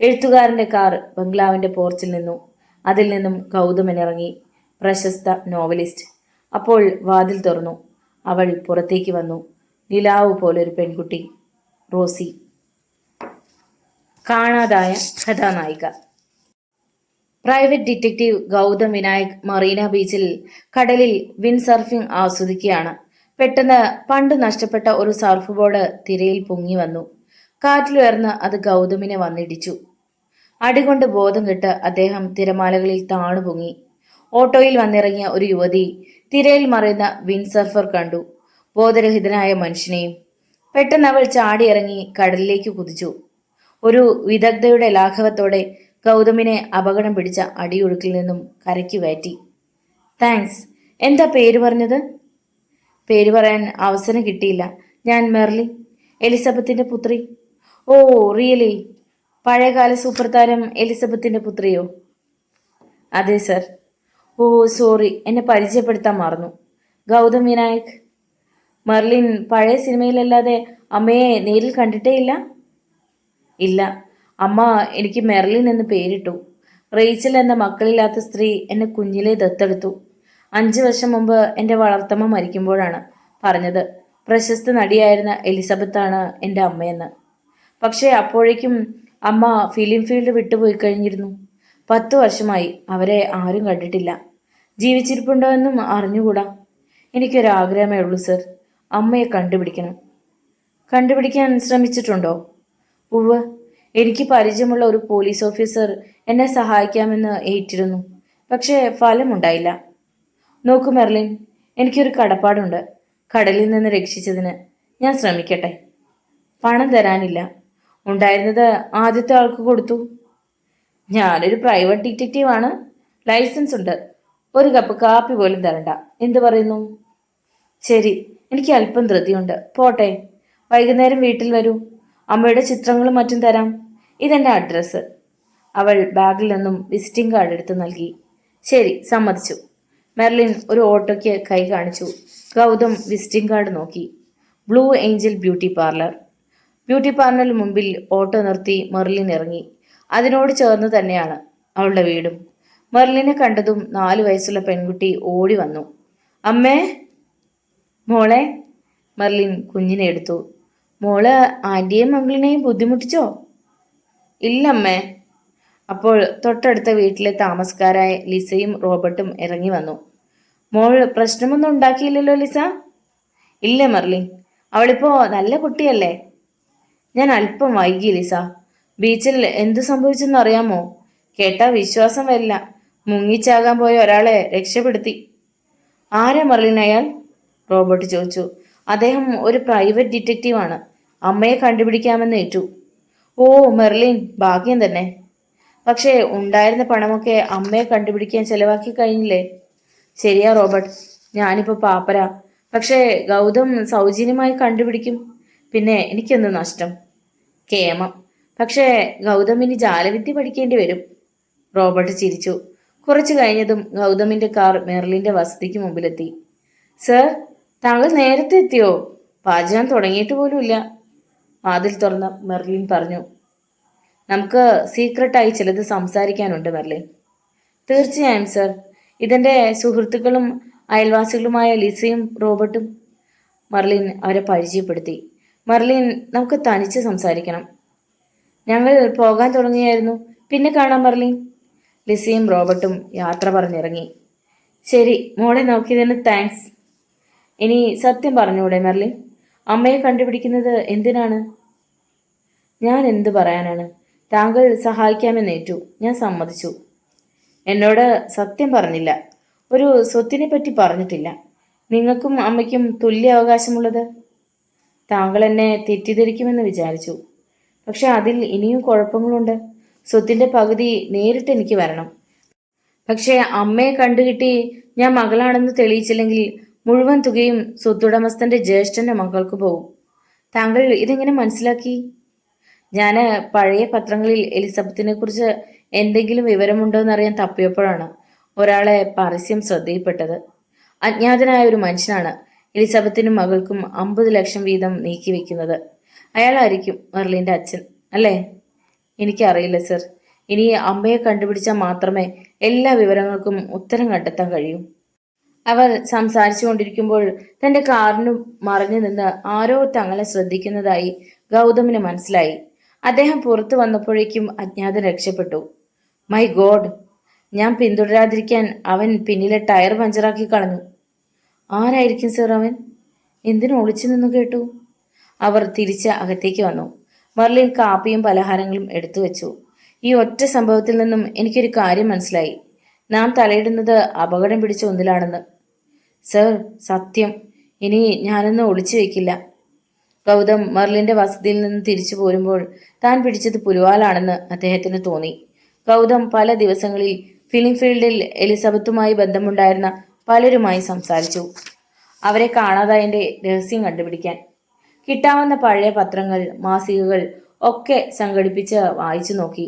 എഴുത്തുകാരന്റെ കാർ ബംഗ്ലാവിന്റെ പോർച്ചിൽ നിന്നു. അതിൽ നിന്നും ഗൗതമൻ ഇറങ്ങി. പ്രശസ്ത നോവലിസ്റ്റ്. അപ്പോൾ വാതിൽ തുറന്നു. അവൾ പുറത്തേക്ക് വന്നു. നിലാവ് പോലൊരു പെൺകുട്ടി. റോസി. കാണാതായ കഥാനായിക. പ്രൈവറ്റ് ഡിറ്റക്റ്റീവ് ഗൗതം വിനായക് മറീന ബീച്ചിൽ കടലിൽ വിൻഡ് സർഫിംഗ് ആസ്വദിക്കുകയാണ്. പെട്ടെന്ന് പണ്ട് നഷ്ടപ്പെട്ട ഒരു സർഫ് ബോർഡ് തിരയിൽ പൊങ്ങി വന്നു. കാറ്റിലുയർന്ന് അത് ഗൗതമിനെ വന്നിടിച്ചു. അടികൊണ്ട് ബോധം കെട്ട് അദ്ദേഹം തിരമാലകളിൽ താണുപൊങ്ങി. ഓട്ടോയിൽ വന്നിറങ്ങിയ ഒരു യുവതി തിരയിൽ മറയുന്ന വിൻഡ് സർഫർ കണ്ടു. ബോധരഹിതനായ മനുഷ്യനെയും. പെട്ടെന്ന് അവൾ ചാടിയിറങ്ങി കടലിലേക്ക് കുതിച്ചു. ഒരു വിദഗ്ധയുടെ ലാഘവത്തോടെ ഗൗതമിനെ അപകടം പിടിച്ച അടിയൊഴുക്കിൽ നിന്നും കരയ്ക്ക് കയറ്റി. താങ്ക്സ്. എന്താ പേര് പറഞ്ഞത്? പേര് പറയാൻ അവസരം കിട്ടിയില്ല. ഞാൻ മെർലിൻ, എലിസബത്തിന്റെ പുത്രി. Oh really? പഴയകാല സൂപ്പർ താരം എലിസബത്തിന്റെ പുത്രിയോ? അതെ സർ. ഓ സോറി, എന്നെ പരിചയപ്പെടുത്താൻ മറന്നു. ഗൗതം വിനായക്. മെർലിൻ പഴയ സിനിമയിലല്ലാതെ അമ്മയെ നേരിൽ കണ്ടിട്ടേ ഇല്ല? ഇല്ല. അമ്മ എനിക്ക് മെർലിൻ എന്ന് പേരിട്ടു. റേച്ചൽ എന്ന മക്കളില്ലാത്ത സ്ത്രീ എന്നെ കുഞ്ഞിലെ ദത്തെടുത്തു. 5 വർഷം മുമ്പ് എൻ്റെ വളർത്തമ്മ മരിക്കുമ്പോഴാണ് പറഞ്ഞത് പ്രശസ്ത നടിയായിരുന്ന എലിസബത്താണ് എൻ്റെ അമ്മയെന്ന്. പക്ഷേ അപ്പോഴേക്കും അമ്മ ഫിലിം ഫീൽഡ് വിട്ടുപോയി കഴിഞ്ഞിരുന്നു. 10 വർഷമായി അവരെ ആരും കണ്ടിട്ടില്ല. ജീവിച്ചിരിപ്പുണ്ടോ എന്നും അറിഞ്ഞുകൂടാ. എനിക്കൊരാഗ്രഹമേ ഉള്ളൂ സർ, അമ്മയെ കണ്ടുപിടിക്കണം. കണ്ടുപിടിക്കാൻ ശ്രമിച്ചിട്ടുണ്ടോ? ഉവ്വ്. എനിക്ക് പരിചയമുള്ള ഒരു പോലീസ് ഓഫീസർ എന്നെ സഹായിക്കാമെന്ന് ഏറ്റിരുന്നു. പക്ഷേ ഫലമുണ്ടായില്ല. നോക്കൂ മെർലിൻ, എനിക്കൊരു കടപ്പാടുണ്ട്. കടലിൽ നിന്ന് രക്ഷിച്ചതിന് ഞാൻ ശ്രമിക്കട്ടെ. പണം തരാനില്ല. ഉണ്ടായിരുന്നത് ആദ്യത്തെ ആൾക്ക് കൊടുത്തു. ഞാനൊരു പ്രൈവറ്റ് ഡിറ്റക്റ്റീവാണ്. ലൈസൻസ് ഉണ്ട്. ഒരു കപ്പ് കാപ്പി പോലും തരണ്ട. എന്തു പറയുന്നു? ശരി, എനിക്ക് അല്പം ധൃതിയുണ്ട്. പോട്ടെ. വൈകുന്നേരം വീട്ടിൽ വരൂ. അമ്മയുടെ ചിത്രങ്ങളും മറ്റും തരാം. ഇതെൻ്റെ അഡ്രസ്സ്. അവൾ ബാഗിൽ നിന്നും വിസിറ്റിംഗ് കാർഡ് എടുത്ത് നൽകി. ശരി, സമ്മതിച്ചു. മെർലിൻ ഒരു ഓട്ടോയ്ക്ക് കൈ കാണിച്ചു. ഗൗതം വിസിറ്റിംഗ് കാർഡ് നോക്കി. Blue angel beauty parlour. Beauty പാർലറിന് മുമ്പിൽ ഓട്ടോ നിർത്തി മെർലിൻ ഇറങ്ങി. അതിനോട് ചേർന്ന് തന്നെയാണ് അവളുടെ വീടും. മെർലിനെ കണ്ടതും 4 വയസ്സുള്ള പെൺകുട്ടി ഓടി വന്നു. അമ്മേ. മോളെ. മെർലിൻ കുഞ്ഞിനെ എടുത്തു. മോള് ആന്റിയെയും അങ്കിളിനെയും ബുദ്ധിമുട്ടിച്ചോ? ഇല്ലമ്മേ. അപ്പോൾ തൊട്ടടുത്ത വീട്ടിലെ താമസക്കാരായ ലിസയും റോബർട്ടും ഇറങ്ങി വന്നു. മോൾ പ്രശ്നമൊന്നും ഉണ്ടാക്കിയില്ലല്ലോ ലിസ? ഇല്ല മെർലിൻ, അവളിപ്പോ നല്ല കുട്ടിയല്ലേ. ഞാൻ അല്പം വൈകി ലിസ. ബീച്ചിൽ എന്തു സംഭവിച്ചെന്ന് അറിയാമോ? കേട്ടാ വിശ്വാസം വരില്ല. മുങ്ങിച്ചാകാൻ പോയ ഒരാളെ രക്ഷപ്പെടുത്തി. ആരാ മെർലിൻ അയാൾ? റോബർട്ട് ചോദിച്ചു. അദ്ദേഹം ഒരു പ്രൈവറ്റ് ഡിറ്റക്റ്റീവാണ്. അമ്മയെ കണ്ടുപിടിക്കാമെന്ന് ഏറ്റു. ഓ മെർലിൻ, ഭാഗ്യം തന്നെ. പക്ഷേ ഉണ്ടായിരുന്ന പണമൊക്കെ അമ്മയെ കണ്ടുപിടിക്കാൻ ചെലവാക്കി കഴിഞ്ഞില്ലേ? ശരിയാ റോബർട്ട്, ഞാനിപ്പോ പാപ്പര. പക്ഷേ ഗൗതം സൗജന്യമായി കണ്ടുപിടിക്കും. പിന്നെ എനിക്കെന്ത് നഷ്ടം? കേമം. പക്ഷേ ഗൗതം ഇനി ജാലവിദ്യ പഠിക്കേണ്ടി വരും. റോബർട്ട് ചിരിച്ചു. കുറച്ചു കഴിഞ്ഞതും ഗൗതമിന്റെ കാർ മെർലിന്റെ വസതിക്ക് മുമ്പിലെത്തി. സർ, താങ്കൾ നേരത്തെ എത്തിയോ? പാചകം തുടങ്ങിയിട്ട് പോലുമില്ല. വാതിൽ തുറന്ന മെർലിൻ പറഞ്ഞു. നമുക്ക് സീക്രട്ടായി ചിലത് സംസാരിക്കാനുണ്ട് മെർലിൻ. തീർച്ചയായും സർ. ഇതെന്റെ സുഹൃത്തുക്കളും അയൽവാസികളുമായ ലിസയും റോബർട്ടും. മെർലിൻ അവരെ പരിചയപ്പെടുത്തി. മെർലിൻ, നമുക്ക് തനിച്ച് സംസാരിക്കണം. ഞങ്ങൾ പോകാൻ തുടങ്ങിയായിരുന്നു. പിന്നെ കാണാം മെർലിൻ. ലിസിയും റോബർട്ടും യാത്ര പറഞ്ഞിറങ്ങി. ശരി, മോളെ നോക്കിയതിന് താങ്ക്സ്. ഇനി സത്യം പറഞ്ഞൂടെ മെർലിൻ? അമ്മയെ കണ്ടുപിടിക്കുന്നത് എന്തിനാണ്? ഞാൻ എന്തു പറയാനാണ്? താങ്കൾ സഹായിക്കാമെന്നേറ്റു. ഞാൻ സമ്മതിച്ചു. എന്നോട് സത്യം പറഞ്ഞില്ല. ഒരു സ്വത്തിനെ പറ്റി പറഞ്ഞിട്ടില്ല. നിങ്ങൾക്കും അമ്മയ്ക്കും തുല്യ അവകാശമുള്ളത്. താങ്കൾ എന്നെ തെറ്റിദ്ധരിക്കുമെന്ന് വിചാരിച്ചു. പക്ഷെ അതിൽ ഇനിയും കുഴപ്പങ്ങളുണ്ട്. സ്വത്തിന്റെ പകുതി നേരിട്ട് എനിക്ക് വരണം. പക്ഷേ അമ്മയെ കണ്ടുകിട്ടി ഞാൻ മകളാണെന്ന് തെളിയിച്ചില്ലെങ്കിൽ മുഴുവൻ തുകയും സ്വത്തുടമസ്ഥന്റെ ജ്യേഷ്ഠന്റെ മകൾക്ക് പോകും. താങ്കൾ ഇതെങ്ങനെ മനസ്സിലാക്കി? ഞാൻ പഴയ പത്രങ്ങളിൽ എലിസബത്തിനെ കുറിച്ച് എന്തെങ്കിലും വിവരമുണ്ടോ എന്നറിയാൻ തപ്പിയപ്പോഴാണ് ഒരാളെ പരസ്യം ശ്രദ്ധയിൽപ്പെട്ടത്. അജ്ഞാതനായ ഒരു മനുഷ്യനാണ് എലിസബത്തിനും മകൾക്കും 50 ലക്ഷം വീതം നീക്കിവെക്കുന്നത്. അയാളായിരിക്കും മെർലിന്റെ അച്ഛൻ, അല്ലേ? എനിക്കറിയില്ല സർ. ഇനി അമ്മയെ കണ്ടുപിടിച്ചാൽ മാത്രമേ എല്ലാ വിവരങ്ങൾക്കും ഉത്തരം കണ്ടെത്താൻ കഴിയൂ. അവർ സംസാരിച്ചു കൊണ്ടിരിക്കുമ്പോൾ തന്റെ കാറിനു മറഞ്ഞു നിന്ന് ആരോ തങ്ങളെ ശ്രദ്ധിക്കുന്നതായി ഗൗതമിന് മനസ്സിലായി. അദ്ദേഹം പുറത്തു വന്നപ്പോഴേക്കും അജ്ഞാതൻ രക്ഷപ്പെട്ടു. My God! ഞാൻ പിന്തുടരാതിരിക്കാൻ അവൻ പിന്നിലെ ടയർ പഞ്ചറാക്കി കളഞ്ഞു. ആരായിരിക്കും സർ അവൻ? എന്തിനു ഒളിച്ചു നിന്നു കേട്ടു? അവർ തിരിച്ച് അകത്തേക്ക് വന്നു. മെർലിൻ കാപ്പിയും പലഹാരങ്ങളും എടുത്തു വെച്ചു. ഈ ഒറ്റ സംഭവത്തിൽ നിന്നും എനിക്കൊരു കാര്യം മനസ്സിലായി. നാം തലയിടുന്നത് അപകടം പിടിച്ച ഒന്നിലാണെന്ന്. സർ, സത്യം. ഇനി ഞാനൊന്നും ഒളിച്ചു വെക്കില്ല. ഗൗതം മെർലിന്റെ വസതിയിൽ നിന്ന് തിരിച്ചു പോരുമ്പോൾ താൻ പിടിച്ചത് പുലുവാലാണെന്ന് അദ്ദേഹത്തിന് തോന്നി. ഗൗതം പല ദിവസങ്ങളിൽ ഫിലിം ഫീൽഡിൽ എലിസബത്തുമായി ബന്ധമുണ്ടായിരുന്ന പലരുമായി സംസാരിച്ചു. അവരെ കാണാതായതിന്റെ രഹസ്യം കണ്ടുപിടിക്കാൻ. കിട്ടാവുന്ന പഴയ പത്രങ്ങൾ, മാസികകൾ ഒക്കെ സംഘടിപ്പിച്ച് വായിച്ചു നോക്കി.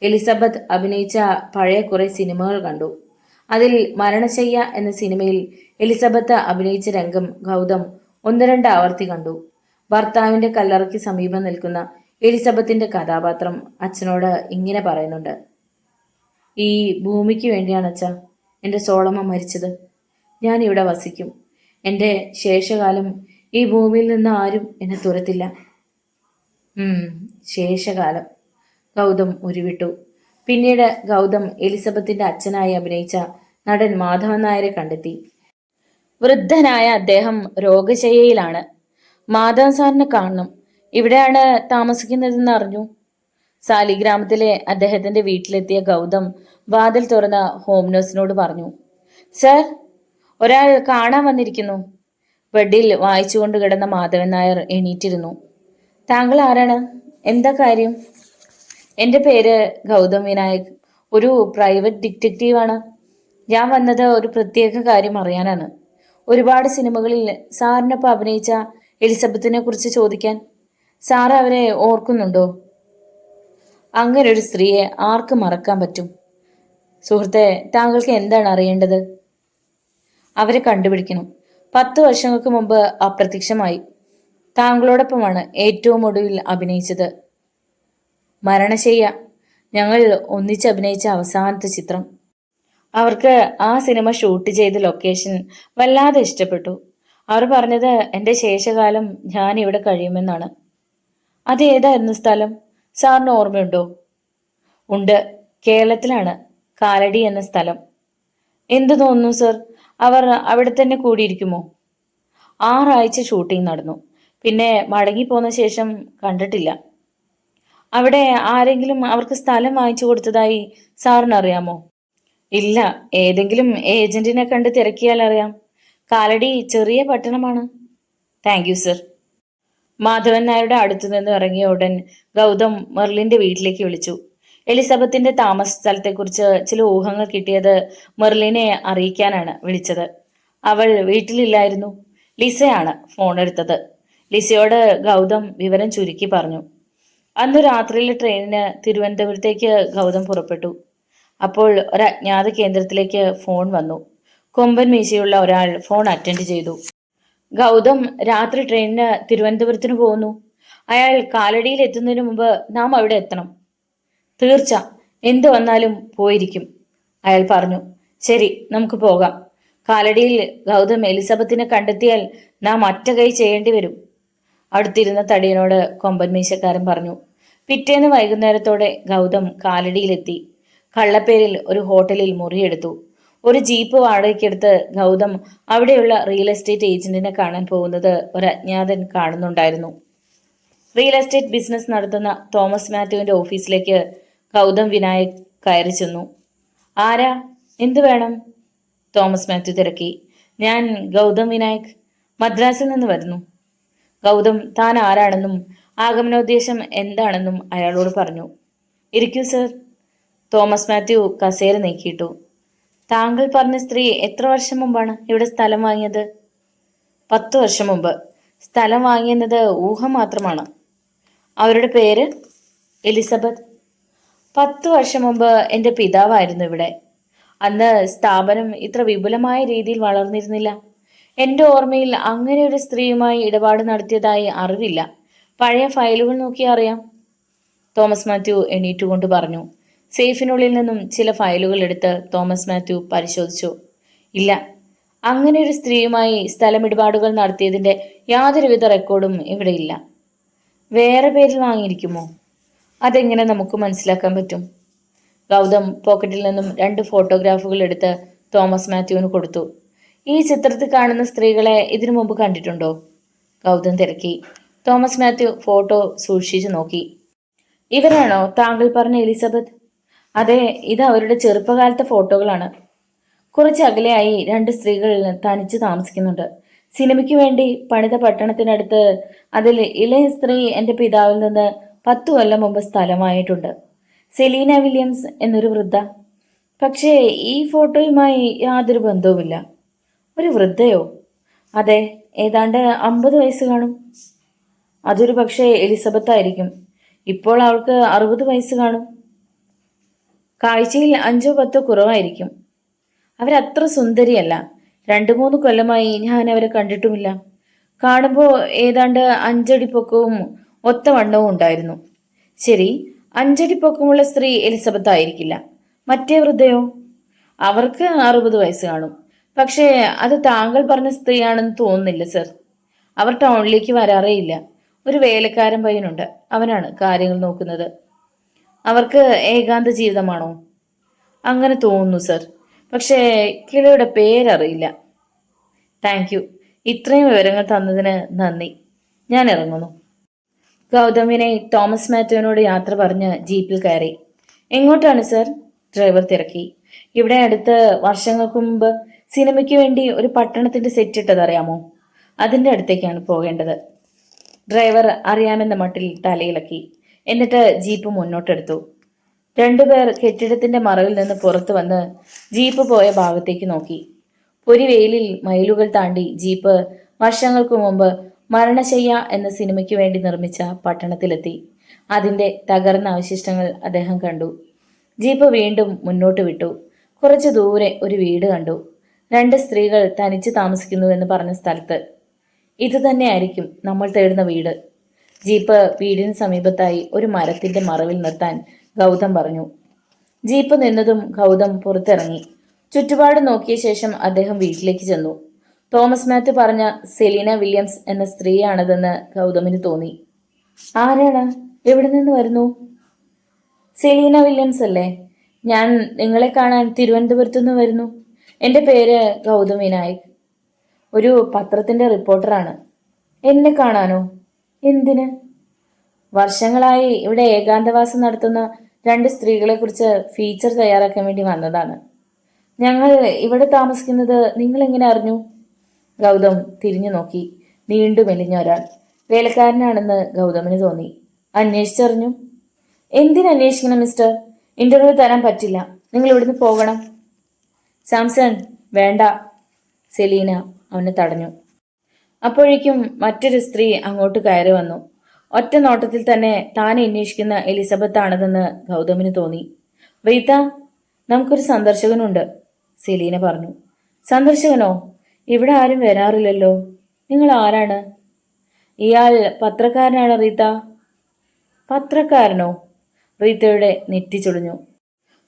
എലിസബത്ത് അഭിനയിച്ച പഴയ കുറെ സിനിമകൾ കണ്ടു. അതിൽ മരണശയ്യ എന്ന സിനിമയിൽ എലിസബത്ത് അഭിനയിച്ച രംഗം ഗൗതം 1-2 ആവർത്തി കണ്ടു. ഭർത്താവിന്റെ കല്ലറയ്ക്ക് സമീപം നിൽക്കുന്ന എലിസബത്തിന്റെ കഥാപാത്രം അച്ഛനോട് ഇങ്ങനെ പറയുന്നുണ്ട്. ഈ ഭൂമിക്ക് വേണ്ടിയാണ് അച്ഛാ എൻ്റെ സോളമ്മ മരിച്ചത്. ഞാൻ ഇവിടെ വസിക്കും. എൻ്റെ ശേഷകാലം ഈ ഭൂമിയിൽ നിന്ന് ആരും എന്നെ തുരത്തില്ല. ശേഷകാലം. ഗൗതം ഉരുവിട്ടു. പിന്നീട് ഗൗതം എലിസബത്തിന്റെ അച്ഛനായി അഭിനയിച്ച നടൻ മാധവൻ നായരെ കണ്ടെത്തി. വൃദ്ധനായ അദ്ദേഹം രോഗശയ്യയിലാണ്. മാധവൻ സാറിനെ കാണണം. ഇവിടെയാണ് താമസിക്കുന്നതെന്ന് അറിഞ്ഞു. സാലിഗ്രാമത്തിലെ അദ്ദേഹത്തിന്റെ വീട്ടിലെത്തിയ ഗൗതം വാതിൽ തുറന്ന ഹോം നഴ്സിനോട് പറഞ്ഞു. സർ, ഒരാൾ കാണാൻ വന്നിരിക്കുന്നു. ബെഡിൽ വായിച്ചുകൊണ്ട് കിടന്ന മാധവൻ നായർ എണീറ്റിരുന്നു. താങ്കൾ ആരാണ്? എന്താ കാര്യം? എൻ്റെ പേര് ഗൗതം വിനായക്. ഒരു പ്രൈവറ്റ് ഡിറ്റക്റ്റീവാണ്. ഞാൻ വന്നത് ഒരു പ്രത്യേക കാര്യം അറിയാനാണ്. ഒരുപാട് സിനിമകളിൽ സാറിനൊപ്പം അഭിനയിച്ച എലിസബത്തിനെ കുറിച്ച് ചോദിക്കാൻ. സാറ് അവരെ ഓർക്കുന്നുണ്ടോ? അങ്ങനെ ഒരു സ്ത്രീയെ ആർക്ക് മറക്കാൻ പറ്റും? സുഹൃത്തെ, താങ്കൾക്ക് എന്താണ് അറിയേണ്ടത്? അവരെ കണ്ടുപിടിക്കണം. 10 വർഷങ്ങൾക്ക് മുമ്പ് അപ്രത്യക്ഷമായി. താങ്കളോടൊപ്പമാണ് ഏറ്റവും ഒടുവിൽ അഭിനയിച്ചത്. മരണശയ്യ. ഞങ്ങൾ ഒന്നിച്ച് അഭിനയിച്ച അവസാനത്തെ ചിത്രം. അവർക്ക് ആ സിനിമ ഷൂട്ട് ചെയ്ത ലൊക്കേഷൻ വല്ലാതെ ഇഷ്ടപ്പെട്ടു. അവർ പറഞ്ഞത് എൻ്റെ ശേഷകാലം ഞാൻ ഇവിടെ കഴിയുമെന്നാണ്. അത് ഏതായിരുന്നു സ്ഥലം? സാറിന് ഓർമ്മയുണ്ടോ? ഉണ്ട്, കേരളത്തിലാണ്. കാലടി എന്ന സ്ഥലം. എന്തു തോന്നുന്നു സർ? അവർ അവിടെ തന്നെ കൂടിയിരിക്കുമോ? 6 ആഴ്ച ഷൂട്ടിംഗ് നടന്നു. പിന്നെ മടങ്ങിപ്പോന്ന ശേഷം കണ്ടിട്ടില്ല. അവിടെ ആരെങ്കിലും അവർക്ക് സ്ഥലം വാങ്ങിച്ചു കൊടുത്തതായി സാറിന് അറിയാമോ? ഇല്ല. ഏതെങ്കിലും ഏജന്റിനെ കണ്ട് തിരക്കിയാൽ അറിയാം. കാലടി ചെറിയ പട്ടണമാണ്. Thank you sir. മാധവൻ നായരുടെ അടുത്തു നിന്ന് ഇറങ്ങിയ ഉടൻ ഗൗതം മെർലിന്റെ വീട്ടിലേക്ക് വിളിച്ചു. എലിസബത്തിന്റെ താമസ സ്ഥലത്തെക്കുറിച്ച് ചില ഊഹങ്ങൾ കിട്ടിയത് മെർലിനെ അറിയിക്കാനാണ് വിളിച്ചത്. അവൾ വീട്ടിലില്ലായിരുന്നു. ലിസയാണ് ഫോൺ എടുത്തത്. ലിസയോട് ഗൗതം വിവരം ചുരുക്കി പറഞ്ഞു. അന്ന് രാത്രിയിലെ ട്രെയിനിന് തിരുവനന്തപുരത്തേക്ക് ഗൗതം പുറപ്പെട്ടു. അപ്പോൾ ഒരു അജ്ഞാത കേന്ദ്രത്തിലേക്ക് ഫോൺ വന്നു. കൊമ്പൻ മീശയുള്ള ഒരാൾ ഫോൺ അറ്റൻഡ് ചെയ്തു. ഗൗതം രാത്രി ട്രെയിനിന് തിരുവനന്തപുരത്തിന് പോകുന്നു. അയാൾ കാലടിയിൽ എത്തുന്നതിന് മുമ്പ് നാം അവിടെ എത്തണം. തീർച്ച, എന്തു വന്നാലും പോയിരിക്കും, അയാൾ പറഞ്ഞു. ശരി, നമുക്ക് പോകാം. കാലടിയിൽ ഗൗതം എലിസബത്തിനെ കണ്ടെത്തിയാൽ നാം ഒറ്റ കൈ ചെയ്യേണ്ടി വരും, അടുത്തിരുന്ന തടിയനോട് കൊമ്പൻ മീശക്കാരൻ പറഞ്ഞു. പിറ്റേന്ന് വൈകുന്നേരത്തോടെ ഗൗതം കാലടിയിലെത്തി. കള്ളപ്പേരിൽ ഒരു ഹോട്ടലിൽ മുറിയെടുത്തു. ഒരു ജീപ്പ് വാടകയ്ക്കെടുത്ത് ഗൗതം അവിടെയുള്ള റിയൽ എസ്റ്റേറ്റ് ഏജന്റിനെ കാണാൻ പോകുന്നത് ഒരു അജ്ഞാതൻ കാണുന്നുണ്ടായിരുന്നു. റിയൽ എസ്റ്റേറ്റ് ബിസിനസ് നടത്തുന്ന തോമസ് മാത്യുവിന്റെ ഓഫീസിലേക്ക് ഗൗതം വിനായക് കയറി ചെന്നു. ആരാ, എന്തു വേണം? തോമസ് മാത്യു തിരക്കി. ഞാൻ ഗൗതം വിനായക്, മദ്രാസിൽ നിന്ന് വരുന്നു. ഗൗതം താൻ ആരാണെന്നും ആഗമനോദ്ദേശം എന്താണെന്നും അയാളോട് പറഞ്ഞു. ഇരിക്കൂ സർ. തോമസ് മാത്യു കസേര നീക്കിയിട്ടു. താങ്കൾ പറഞ്ഞ സ്ത്രീ എത്ര വർഷം മുമ്പാണ് ഇവിടെ സ്ഥലം വാങ്ങിയത്? 10 വർഷം മുമ്പ്. സ്ഥലം വാങ്ങിയെന്നത് ഊഹം മാത്രമാണ്. അവരുടെ പേര്? എലിസബത്ത്. 10 വർഷം മുമ്പ് എൻ്റെ പിതാവായിരുന്നു ഇവിടെ. അന്ന് സ്ഥാപനം ഇത്ര വിപുലമായ രീതിയിൽ വളർന്നിരുന്നില്ല. എൻ്റെ ഓർമ്മയിൽ അങ്ങനെ ഒരു സ്ത്രീയുമായി ഇടപാട് നടത്തിയതായി അറിവില്ല. പഴയ ഫയലുകൾ നോക്കി അറിയാം, തോമസ് മാത്യു എണീറ്റുകൊണ്ട് പറഞ്ഞു. സേഫിനുള്ളിൽ നിന്നും ചില ഫയലുകൾ എടുത്ത് തോമസ് മാത്യു പരിശോധിച്ചു. ഇല്ല, അങ്ങനെ ഒരു സ്ത്രീയുമായി സ്ഥലമിടപാടുകൾ നടത്തിയതിൻ്റെ യാതൊരുവിധ റെക്കോർഡും ഇവിടെ ഇല്ല. വേറെ പേരിൽ വാങ്ങിയിരിക്കുമോ? അതെങ്ങനെ നമുക്ക് മനസ്സിലാക്കാൻ പറ്റും? ഗൗതം പോക്കറ്റിൽ നിന്നും 2 ഫോട്ടോഗ്രാഫുകൾ എടുത്ത് തോമസ് മാത്യുവിന് കൊടുത്തു. ഈ ചിത്രത്തിൽ കാണുന്ന സ്ത്രീകളെ ഇതിനു മുമ്പ് കണ്ടിട്ടുണ്ടോ? ഗൗതം തിരക്കി. തോമസ് മാത്യു ഫോട്ടോ സൂക്ഷിച്ചു നോക്കി. ഇവരാണോ താങ്കൾ പറഞ്ഞ എലിസബത്ത്? അതെ, ഇത് അവരുടെ ചെറുപ്പകാലത്തെ ഫോട്ടോകളാണ്. കുറച്ച് അകലെയായി 2 സ്ത്രീകൾ തനിച്ച് താമസിക്കുന്നുണ്ട്. സിനിമയ്ക്ക് വേണ്ടി പണിത പട്ടണത്തിനടുത്ത്. അതിൽ ഇളയ സ്ത്രീ എൻ്റെ പിതാവിൽ നിന്ന് 10 കൊല്ലം മുമ്പ് സ്ഥലമായിട്ടുണ്ട്. സെലീന വില്യംസ് എന്നൊരു വൃദ്ധ. പക്ഷേ ഈ ഫോട്ടോയുമായി യാതൊരു ബന്ധവുമില്ല. ഒരു വൃദ്ധയോ? അതെ, ഏതാണ്ട് 50 വയസ്സ് കാണും. അതൊരു പക്ഷേ എലിസബത്ത് ആയിരിക്കും. ഇപ്പോൾ അവൾക്ക് 60 വയസ്സ് കാണും. കാഴ്ചയിൽ 5-10 കുറവായിരിക്കും. അവരത്ര സുന്ദരിയല്ല. 2-3 കൊല്ലമായി ഞാൻ അവരെ കണ്ടിട്ടുമില്ല. കാണുമ്പോൾ ഏതാണ്ട് 5 അടി പൊക്കവും ഒത്ത വണ്ണവും ഉണ്ടായിരുന്നു. ശരി, 5 അടി പൊക്കമുള്ള സ്ത്രീ എലിസബത്ത് ആയിരിക്കില്ല. മറ്റേ വൃദ്ധയോ? അവർക്ക് 60 വയസ്സ് കാണും. പക്ഷേ അത് താങ്കൾ പറഞ്ഞ സ്ത്രീയാണെന്ന് തോന്നുന്നില്ല സർ. അവർ ടൗണിലേക്ക് വരാറേ ഇല്ല. ഒരു വേലക്കാരൻ പയ്യനുണ്ട്, അവനാണ് കാര്യങ്ങൾ നോക്കുന്നത്. അവർക്ക് ഏകാന്ത ജീവിതമാണോ? അങ്ങനെ തോന്നുന്നു സർ. പക്ഷേ കിളയുടെ പേരറിയില്ല. Thank you. ഇത്രയും വിവരങ്ങൾ തന്നതിന് നന്ദി. ഞാൻ ഇറങ്ങുന്നു. ഗൗതമിനെ തോമസ് മാത്യുവിനോട് യാത്ര പറഞ്ഞ് ജീപ്പിൽ കയറി. എങ്ങോട്ടാണ് സർ? ഡ്രൈവർ തിരക്കി. ഇവിടെ അടുത്ത് വർഷങ്ങൾക്ക് മുമ്പ് സിനിമയ്ക്ക് വേണ്ടി ഒരു പട്ടണത്തിന്റെ സെറ്റ് ഇട്ടതറിയാമോ? അതിൻ്റെ അടുത്തേക്കാണ് പോകേണ്ടത്. ഡ്രൈവർ അറിയാമെന്ന മട്ടിൽ തലയിളക്കി. എന്നിട്ട് ജീപ്പ് മുന്നോട്ടെടുത്തു. 2 പേർ കെട്ടിടത്തിന്റെ മറവിൽ നിന്ന് പുറത്തു വന്ന് ജീപ്പ് പോയ ഭാഗത്തേക്ക് നോക്കി. പൊരിവെയിലിൽ മൈലുകൾ താണ്ടി ജീപ്പ് വർഷങ്ങൾക്ക് മുമ്പ് മരണശയ്യ എന്ന സിനിമയ്ക്ക് വേണ്ടി നിർമ്മിച്ച പട്ടണത്തിലെത്തി. അതിന്റെ തകർന്ന അവശിഷ്ടങ്ങൾ അദ്ദേഹം കണ്ടു. ജീപ്പ് വീണ്ടും മുന്നോട്ട് വിട്ടു. കുറച്ചു ദൂരെ ഒരു വീട് കണ്ടു. 2 സ്ത്രീകൾ തനിച്ച് താമസിക്കുന്നുവെന്ന് പറഞ്ഞ സ്ഥലത്ത്. ഇത് തന്നെയായിരിക്കും നമ്മൾ തേടുന്ന വീട്. ജീപ്പ് വീടിന് സമീപത്തായി ഒരു മരത്തിന്റെ മറവിൽ നിർത്താൻ ഗൗതം പറഞ്ഞു. ജീപ്പ് നിന്നതും ഗൗതം പുറത്തിറങ്ങി. ചുറ്റുപാട് നോക്കിയ ശേഷം അദ്ദേഹം വീട്ടിലേക്ക് ചെന്നു. തോമസ് മാത്യു പറഞ്ഞ സെലീന വില്യംസ് എന്ന സ്ത്രീയാണതെന്ന് ഗൗതമിന് തോന്നി. ആരാണ്? എവിടെ നിന്ന് വരുന്നു? സെലീന വില്യംസ് അല്ലേ? ഞാൻ നിങ്ങളെ കാണാൻ തിരുവനന്തപുരത്തുനിന്ന് വരുന്നു. എൻ്റെ പേര് ഗൗതം വിനായക്. ഒരു പത്രത്തിന്റെ റിപ്പോർട്ടറാണ്. എന്നെ കാണാനോ? എന്തിന്? വർഷങ്ങളായി ഇവിടെ ഏകാന്തവാസം നടത്തുന്ന 2 സ്ത്രീകളെ കുറിച്ച് ഫീച്ചർ തയ്യാറാക്കാൻ വേണ്ടി വന്നതാണ്. ഞങ്ങൾ ഇവിടെ താമസിക്കുന്നത് നിങ്ങൾ എങ്ങനെ അറിഞ്ഞു? ഗൗതം തിരിഞ്ഞു നോക്കി. നീണ്ടു മെലിഞ്ഞ ഒരാൾ. വേലക്കാരനാണെന്ന് ഗൗതമിന് തോന്നി. അന്വേഷിച്ചറിഞ്ഞു. എന്തിനന്വേഷിക്കണം മിസ്റ്റർ? ഇന്റർവ്യൂ തരാൻ പറ്റില്ല. നിങ്ങൾ ഇവിടുന്ന് പോകണം. സാംസൺ, വേണ്ട. സെലീന അവനെ തടഞ്ഞു. അപ്പോഴേക്കും മറ്റൊരു സ്ത്രീ അങ്ങോട്ട് കയറി വന്നു. ഒറ്റ നോട്ടത്തിൽ തന്നെ താൻ അന്വേഷിക്കുന്ന എലിസബത്ത് ആണെന്ന് ഗൗതമിന് തോന്നി. റീത്ത, നമുക്കൊരു സന്ദർശകനുണ്ട്, സെലീന പറഞ്ഞു. സന്ദർശകനോ? ഇവിടെ ആരും വരാറില്ലല്ലോ. നിങ്ങൾ ആരാണ്? ഇയാൾ പത്രക്കാരനാണ് റീത്ത. പത്രക്കാരനോ? റീത്തയുടെ നെറ്റി ചുളിഞ്ഞു.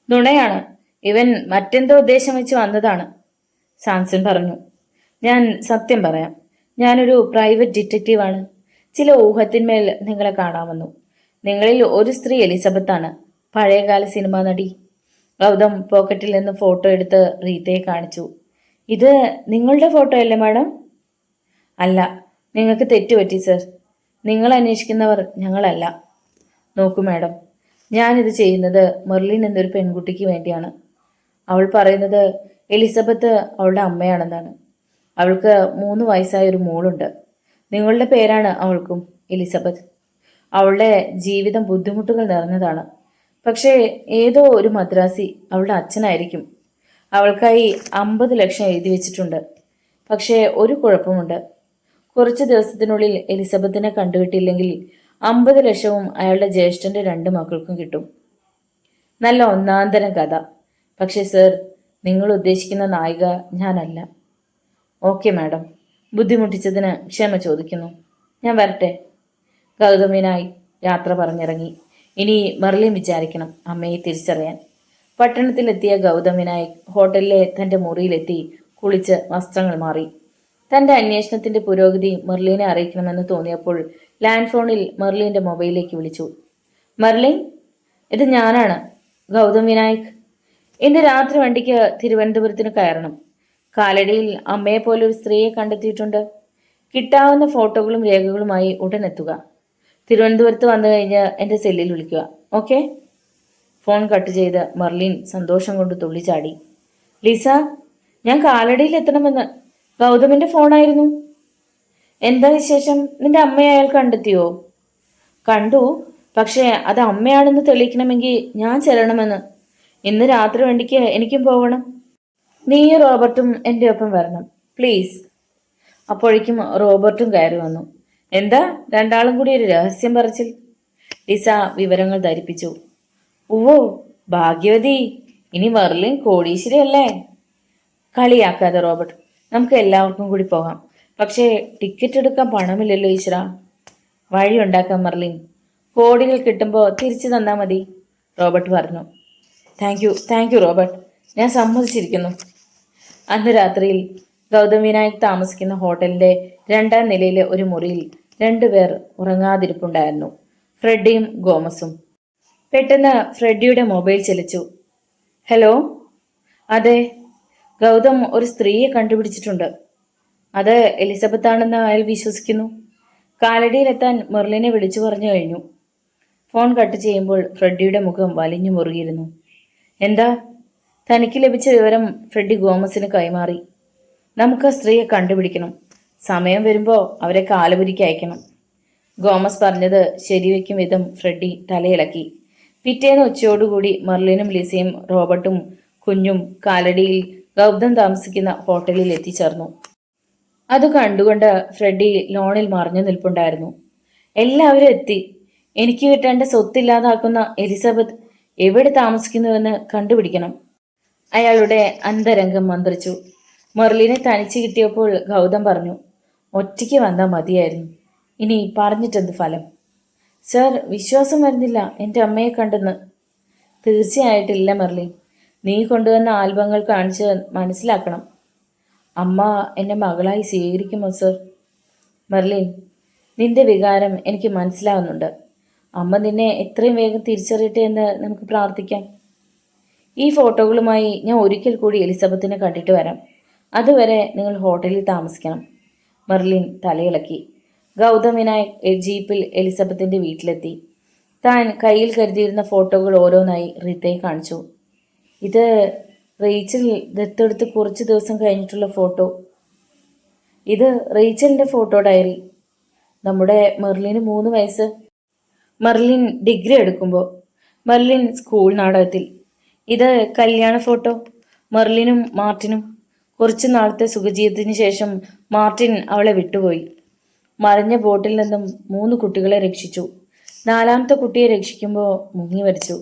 നുണയാണ്. ഇവൻ മറ്റെന്തോ ഉദ്ദേശം വെച്ച് വന്നതാണ്, സാംസൺ പറഞ്ഞു. ഞാൻ സത്യം പറയാം. ഞാനൊരു പ്രൈവറ്റ് ഡിറ്റക്റ്റീവാണ്. ചില ഊഹത്തിന്മേൽ നിങ്ങളെ കാണാമെന്നു. നിങ്ങളിൽ ഒരു സ്ത്രീ എലിസബത്താണ്, പഴയകാല സിനിമാ നടി. ഗൗതം പോക്കറ്റിൽ നിന്ന് ഫോട്ടോ എടുത്ത് റീത്തയെ കാണിച്ചു. ഇത് നിങ്ങളുടെ ഫോട്ടോ അല്ലേ മാഡം? അല്ല, നിങ്ങൾക്ക് തെറ്റുപറ്റി സർ. നിങ്ങൾ അന്വേഷിക്കുന്നവർ ഞങ്ങളല്ല. നോക്കൂ മാഡം, ഞാനിത് ചെയ്യുന്നത് മെർലിൻ എന്നൊരു പെൺകുട്ടിക്ക് വേണ്ടിയാണ്. അവൾ പറയുന്നത് എലിസബത്ത് അവളുടെ അമ്മയാണെന്നാണ്. അവൾക്ക് 3 വയസ്സായ ഒരു മോളുണ്ട്. നിങ്ങളുടെ പേരാണ് അവൾക്കും, എലിസബത്ത്. അവളുടെ ജീവിതം ബുദ്ധിമുട്ടുകൾ നിറഞ്ഞതാണ്. പക്ഷേ ഏതോ ഒരു മദ്രാസി അവളുടെ അച്ഛനായിരിക്കും. അവൾക്കായി 50 ലക്ഷം എഴുതി വെച്ചിട്ടുണ്ട്. പക്ഷേ ഒരു കുഴപ്പമുണ്ട്. കുറച്ച് ദിവസത്തിനുള്ളിൽ എലിസബത്തിനെ കണ്ടുകിട്ടില്ലെങ്കിൽ 50 ലക്ഷവും അയാളുടെ ജ്യേഷ്ഠന്റെ 2 മക്കൾക്കും കിട്ടും. നല്ല ഒന്നാന്തരം കഥ. പക്ഷേ സർ, നിങ്ങൾ ഉദ്ദേശിക്കുന്ന നായിക ഞാനല്ല. ഓക്കെ മാഡം, ബുദ്ധിമുട്ടിച്ചതിന് ക്ഷമ ചോദിക്കുന്നു. ഞാൻ വരട്ടെ. ഗൗതമിനായി യാത്ര പറഞ്ഞിറങ്ങി. ഇനി മെർലിൻ വിചാരിക്കണം അമ്മയെ തിരിച്ചറിയാൻ. പട്ടണത്തിലെത്തിയ ഗൗതമിനായി ഹോട്ടലിലെ തൻ്റെ മുറിയിലെത്തി കുളിച്ച് വസ്ത്രങ്ങൾ മാറി. തൻ്റെ അന്വേഷണത്തിന്റെ പുരോഗതി മെർലിനെ അറിയിക്കണമെന്ന് തോന്നിയപ്പോൾ ലാൻഡ് ഫോണിൽ മെർലിൻ്റെ മൊബൈലിലേക്ക് വിളിച്ചു. മെർലിൻ, ഇത് ഞാനാണ്, ഗൗതം വിനായക്. ഇന്ന് രാത്രി വണ്ടിക്ക് തിരുവനന്തപുരത്തിന് കയറണം. കാലടിയിൽ അമ്മയെപ്പോലെ ഒരു സ്ത്രീയെ കണ്ടെത്തിയിട്ടുണ്ട്. കിട്ടാവുന്ന ഫോട്ടോകളും രേഖകളുമായി ഉടൻ എത്തുക. തിരുവനന്തപുരത്ത് വന്നു കഴിഞ്ഞ് എൻ്റെ സെല്ലിൽ വിളിക്കുക. ഓക്കെ? ഫോൺ കട്ട് ചെയ്ത് മെർലിൻ സന്തോഷം കൊണ്ട് തുള്ളിച്ചാടി. ലിസ, ഞാൻ കാലടിയിൽ എത്തണമെന്ന്. ഗൗതമിന്റെ ഫോണായിരുന്നു. എന്താ വിശേഷം? നിന്റെ അമ്മയെ അയാൾ കണ്ടെത്തിയോ? കണ്ടു, പക്ഷേ അത് അമ്മയാണെന്ന് തെളിയിക്കണമെങ്കിൽ ഞാൻ ചെല്ലണമെന്ന്. ഇന്ന് രാത്രി വണ്ടിക്ക് എനിക്കും പോകണം. നീ റോബർട്ടും എൻ്റെ ഒപ്പം വരണം പ്ലീസ്. അപ്പോഴേക്കും റോബർട്ടും കയറി വന്നു. എന്താ രണ്ടാളും കൂടി ഒരു രഹസ്യം പറച്ചിൽ? ലിസ വിവരങ്ങൾ ധരിപ്പിച്ചു. ഓ ഭാഗ്യവതി, ഇനി മെർലിൻ കോടീശ്വരിയല്ലേ? കളിയാക്കാതെ റോബർട്ട്, നമുക്ക് എല്ലാവർക്കും കൂടി പോകാം. പക്ഷേ ടിക്കറ്റ് എടുക്കാൻ പണമില്ലല്ലോ ഈശ്വര. വഴിയുണ്ടാക്കാം മെർലിൻ. കോടികൾ കിട്ടുമ്പോൾ തിരിച്ചു തന്നാൽ മതി, റോബർട്ട് പറഞ്ഞു. താങ്ക് യു റോബർട്ട്, ഞാൻ സമ്മതിച്ചിരിക്കുന്നു. അന്ന് രാത്രിയിൽ ഗൗതം വിനായക് താമസിക്കുന്ന ഹോട്ടലിന്റെ 2ാം നിലയിലെ ഒരു മുറിയിൽ 2 പേർ ഉറങ്ങാതിരിപ്പുണ്ടായിരുന്നു, ഫ്രെഡിയും ഗോമസും. പെട്ടെന്ന് ഫ്രെഡിയുടെ മൊബൈൽ ചലിച്ചു. ഹലോ. അതെ, ഗൗതം ഒരു സ്ത്രീയെ കണ്ടുപിടിച്ചിട്ടുണ്ട്. അത് എലിസബത്ത് ആണെന്ന് അയാൾ വിശ്വസിക്കുന്നു. കാലടിയിലെത്താൻ മെർലിനെ വിളിച്ചു പറഞ്ഞു കഴിഞ്ഞു. ഫോൺ കട്ട് ചെയ്യുമ്പോൾ ഫ്രെഡിയുടെ മുഖം വലിഞ്ഞു മുറുകിയിരുന്നു. എന്താ? തനിക്ക് ലഭിച്ച വിവരം ഫ്രെഡി ഗോമസിന് കൈമാറി. നമുക്ക് ആ സ്ത്രീയെ കണ്ടുപിടിക്കണം. സമയം വരുമ്പോൾ അവരെ കാലുപുരിക്ക് അയക്കണം. ഗോമസ് പറഞ്ഞത് ശരിവെക്കും വിധം ഫ്രെഡി തലയിളക്കി. പിറ്റേന്ന് ഉച്ചയോടുകൂടി മെർലിനും ലിസയും റോബർട്ടും കുഞ്ഞും കാലടിയിൽ ഗൗതം താമസിക്കുന്ന ഹോട്ടലിൽ എത്തിച്ചേർന്നു. അത് കണ്ടുകൊണ്ട് ഫ്രെഡി ലോണിൽ മറിഞ്ഞു നിൽപ്പുണ്ടായിരുന്നു. എല്ലാവരും എത്തി. എനിക്ക് കിട്ടേണ്ട സ്വത്തില്ലാതാക്കുന്ന എലിസബത്ത് എവിടെ താമസിക്കുന്നുവെന്ന് കണ്ടുപിടിക്കണം. അയാളുടെ അന്തരംഗം മന്ത്രിച്ചു. മെർലിനെ തനിച്ച് കിട്ടിയപ്പോൾ ഗൗതം പറഞ്ഞു, ഒറ്റയ്ക്ക് വന്നാൽ മതിയായിരുന്നു. ഇനി പറഞ്ഞിട്ടെന്ത് ഫലം? സർ, വിശ്വാസം വരുന്നില്ല എൻ്റെ അമ്മയെ കണ്ടെന്ന്. തീർച്ചയായിട്ടില്ല മെർലിൻ. നീ കൊണ്ടുവന്ന ആൽബങ്ങൾ കാണിച്ച് മനസ്സിലാക്കണം. അമ്മ എന്നെ മകളായി സ്വീകരിക്കുമോ സർ? മെർലിൻ, നിന്റെ വികാരം എനിക്ക് മനസ്സിലാവുന്നുണ്ട്. അമ്മ നിന്നെ എത്രയും വേഗം തിരിച്ചറിയട്ടെ എന്ന് നമുക്ക് പ്രാർത്ഥിക്കാം. ഈ ഫോട്ടോകളുമായി ഞാൻ ഒരിക്കൽ കൂടി എലിസബത്തിനെ കണ്ടിട്ട് വരാം. അതുവരെ നിങ്ങൾ ഹോട്ടലിൽ താമസിക്കണം. മെർലിൻ തലയിളക്കി. ഗൗതം വിനായക് ജീപ്പിൽ എലിസബത്തിന്റെ വീട്ടിലെത്തി. താൻ കയ്യിൽ കരുതിയിരുന്ന ഫോട്ടോകൾ ഓരോന്നായി റീത്തയെ കാണിച്ചു. ഇത് റേച്ചൽ ദത്തെടുത്ത് കുറച്ച് ദിവസം കഴിഞ്ഞിട്ടുള്ള ഫോട്ടോ. ഇത് റേച്ചലിന്റെ ഫോട്ടോ ഡയറി. നമ്മുടെ മെർലിന് 3 വയസ്സ്. മെർലിൻ ഡിഗ്രി എടുക്കുമ്പോൾ. മെർലിൻ സ്കൂൾ നാടകത്തിൽ. ഇത് കല്യാണ ഫോട്ടോ. മെർലിനും മാർട്ടിനും. കുറച്ചു നാളത്തെ സുഖജീവിതത്തിന് ശേഷം മാർട്ടിൻ അവളെ വിട്ടുപോയി. മറിഞ്ഞ ബോട്ടിൽ നിന്നും 3 കുട്ടികളെ രക്ഷിച്ചു. 4ാമത്തെ കുട്ടിയെ രക്ഷിക്കുമ്പോൾ മുങ്ങി മരിച്ചു.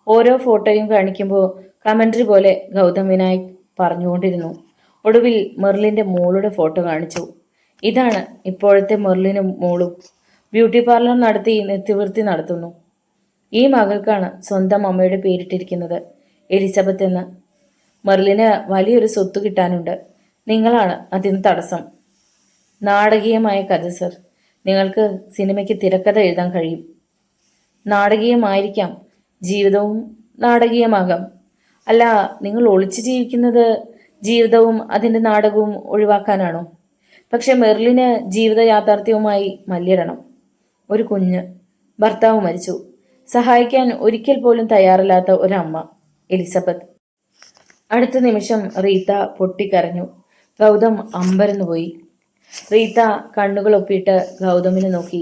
ഓരോ ഫോട്ടോയും കാണിക്കുമ്പോൾ കമന്ററി പോലെ ഗൗതം വിനായക് പറഞ്ഞുകൊണ്ടിരുന്നു. ഒടുവിൽ മെർലിന്റെ മോളുടെ ഫോട്ടോ കാണിച്ചു. ഇതാണ് ഇപ്പോഴത്തെ മെർലിനും മോളും. ബ്യൂട്ടി പാർലർ നടത്തി നെത്തിവൃത്തി നടത്തുന്നു. ഈ മകൾക്കാണ് സ്വന്തം അമ്മയുടെ പേരിട്ടിരിക്കുന്നത്, എലിസബത്ത് എന്ന്. മെർലിന് വലിയൊരു സ്വത്ത് കിട്ടാനുണ്ട്. നിങ്ങളാണ് അതിന് തടസ്സം. നാടകീയമായ കഥ സർ. നിങ്ങൾക്ക് സിനിമയ്ക്ക് തിരക്കഥ എഴുതാൻ കഴിയും. നാടകീയമായിരിക്കാം. ജീവിതവും നാടകീയമാകാം. അല്ല, നിങ്ങൾ ഒളിച്ചു ജീവിക്കുന്നത് ജീവിതവും അതിൻ്റെ നാടകവും ഒഴിവാക്കാനാണോ? പക്ഷെ മെർലിന് ജീവിത യാഥാർത്ഥ്യവുമായി മല്ലിടണം. ഒരു കുഞ്ഞ്, ഭർത്താവ് മരിച്ചു, സഹായിക്കാൻ ഒരിക്കൽ പോലും തയ്യാറില്ലാത്ത ഒരമ്മ, എലിസബത്ത്. അടുത്ത നിമിഷം റീത്ത പൊട്ടിക്കരഞ്ഞു. ഗൗതം അമ്പരന്നുപോയി. റീത്ത കണ്ണുകൾ ഒപ്പിയിട്ട് ഗൗതമിനെ നോക്കി.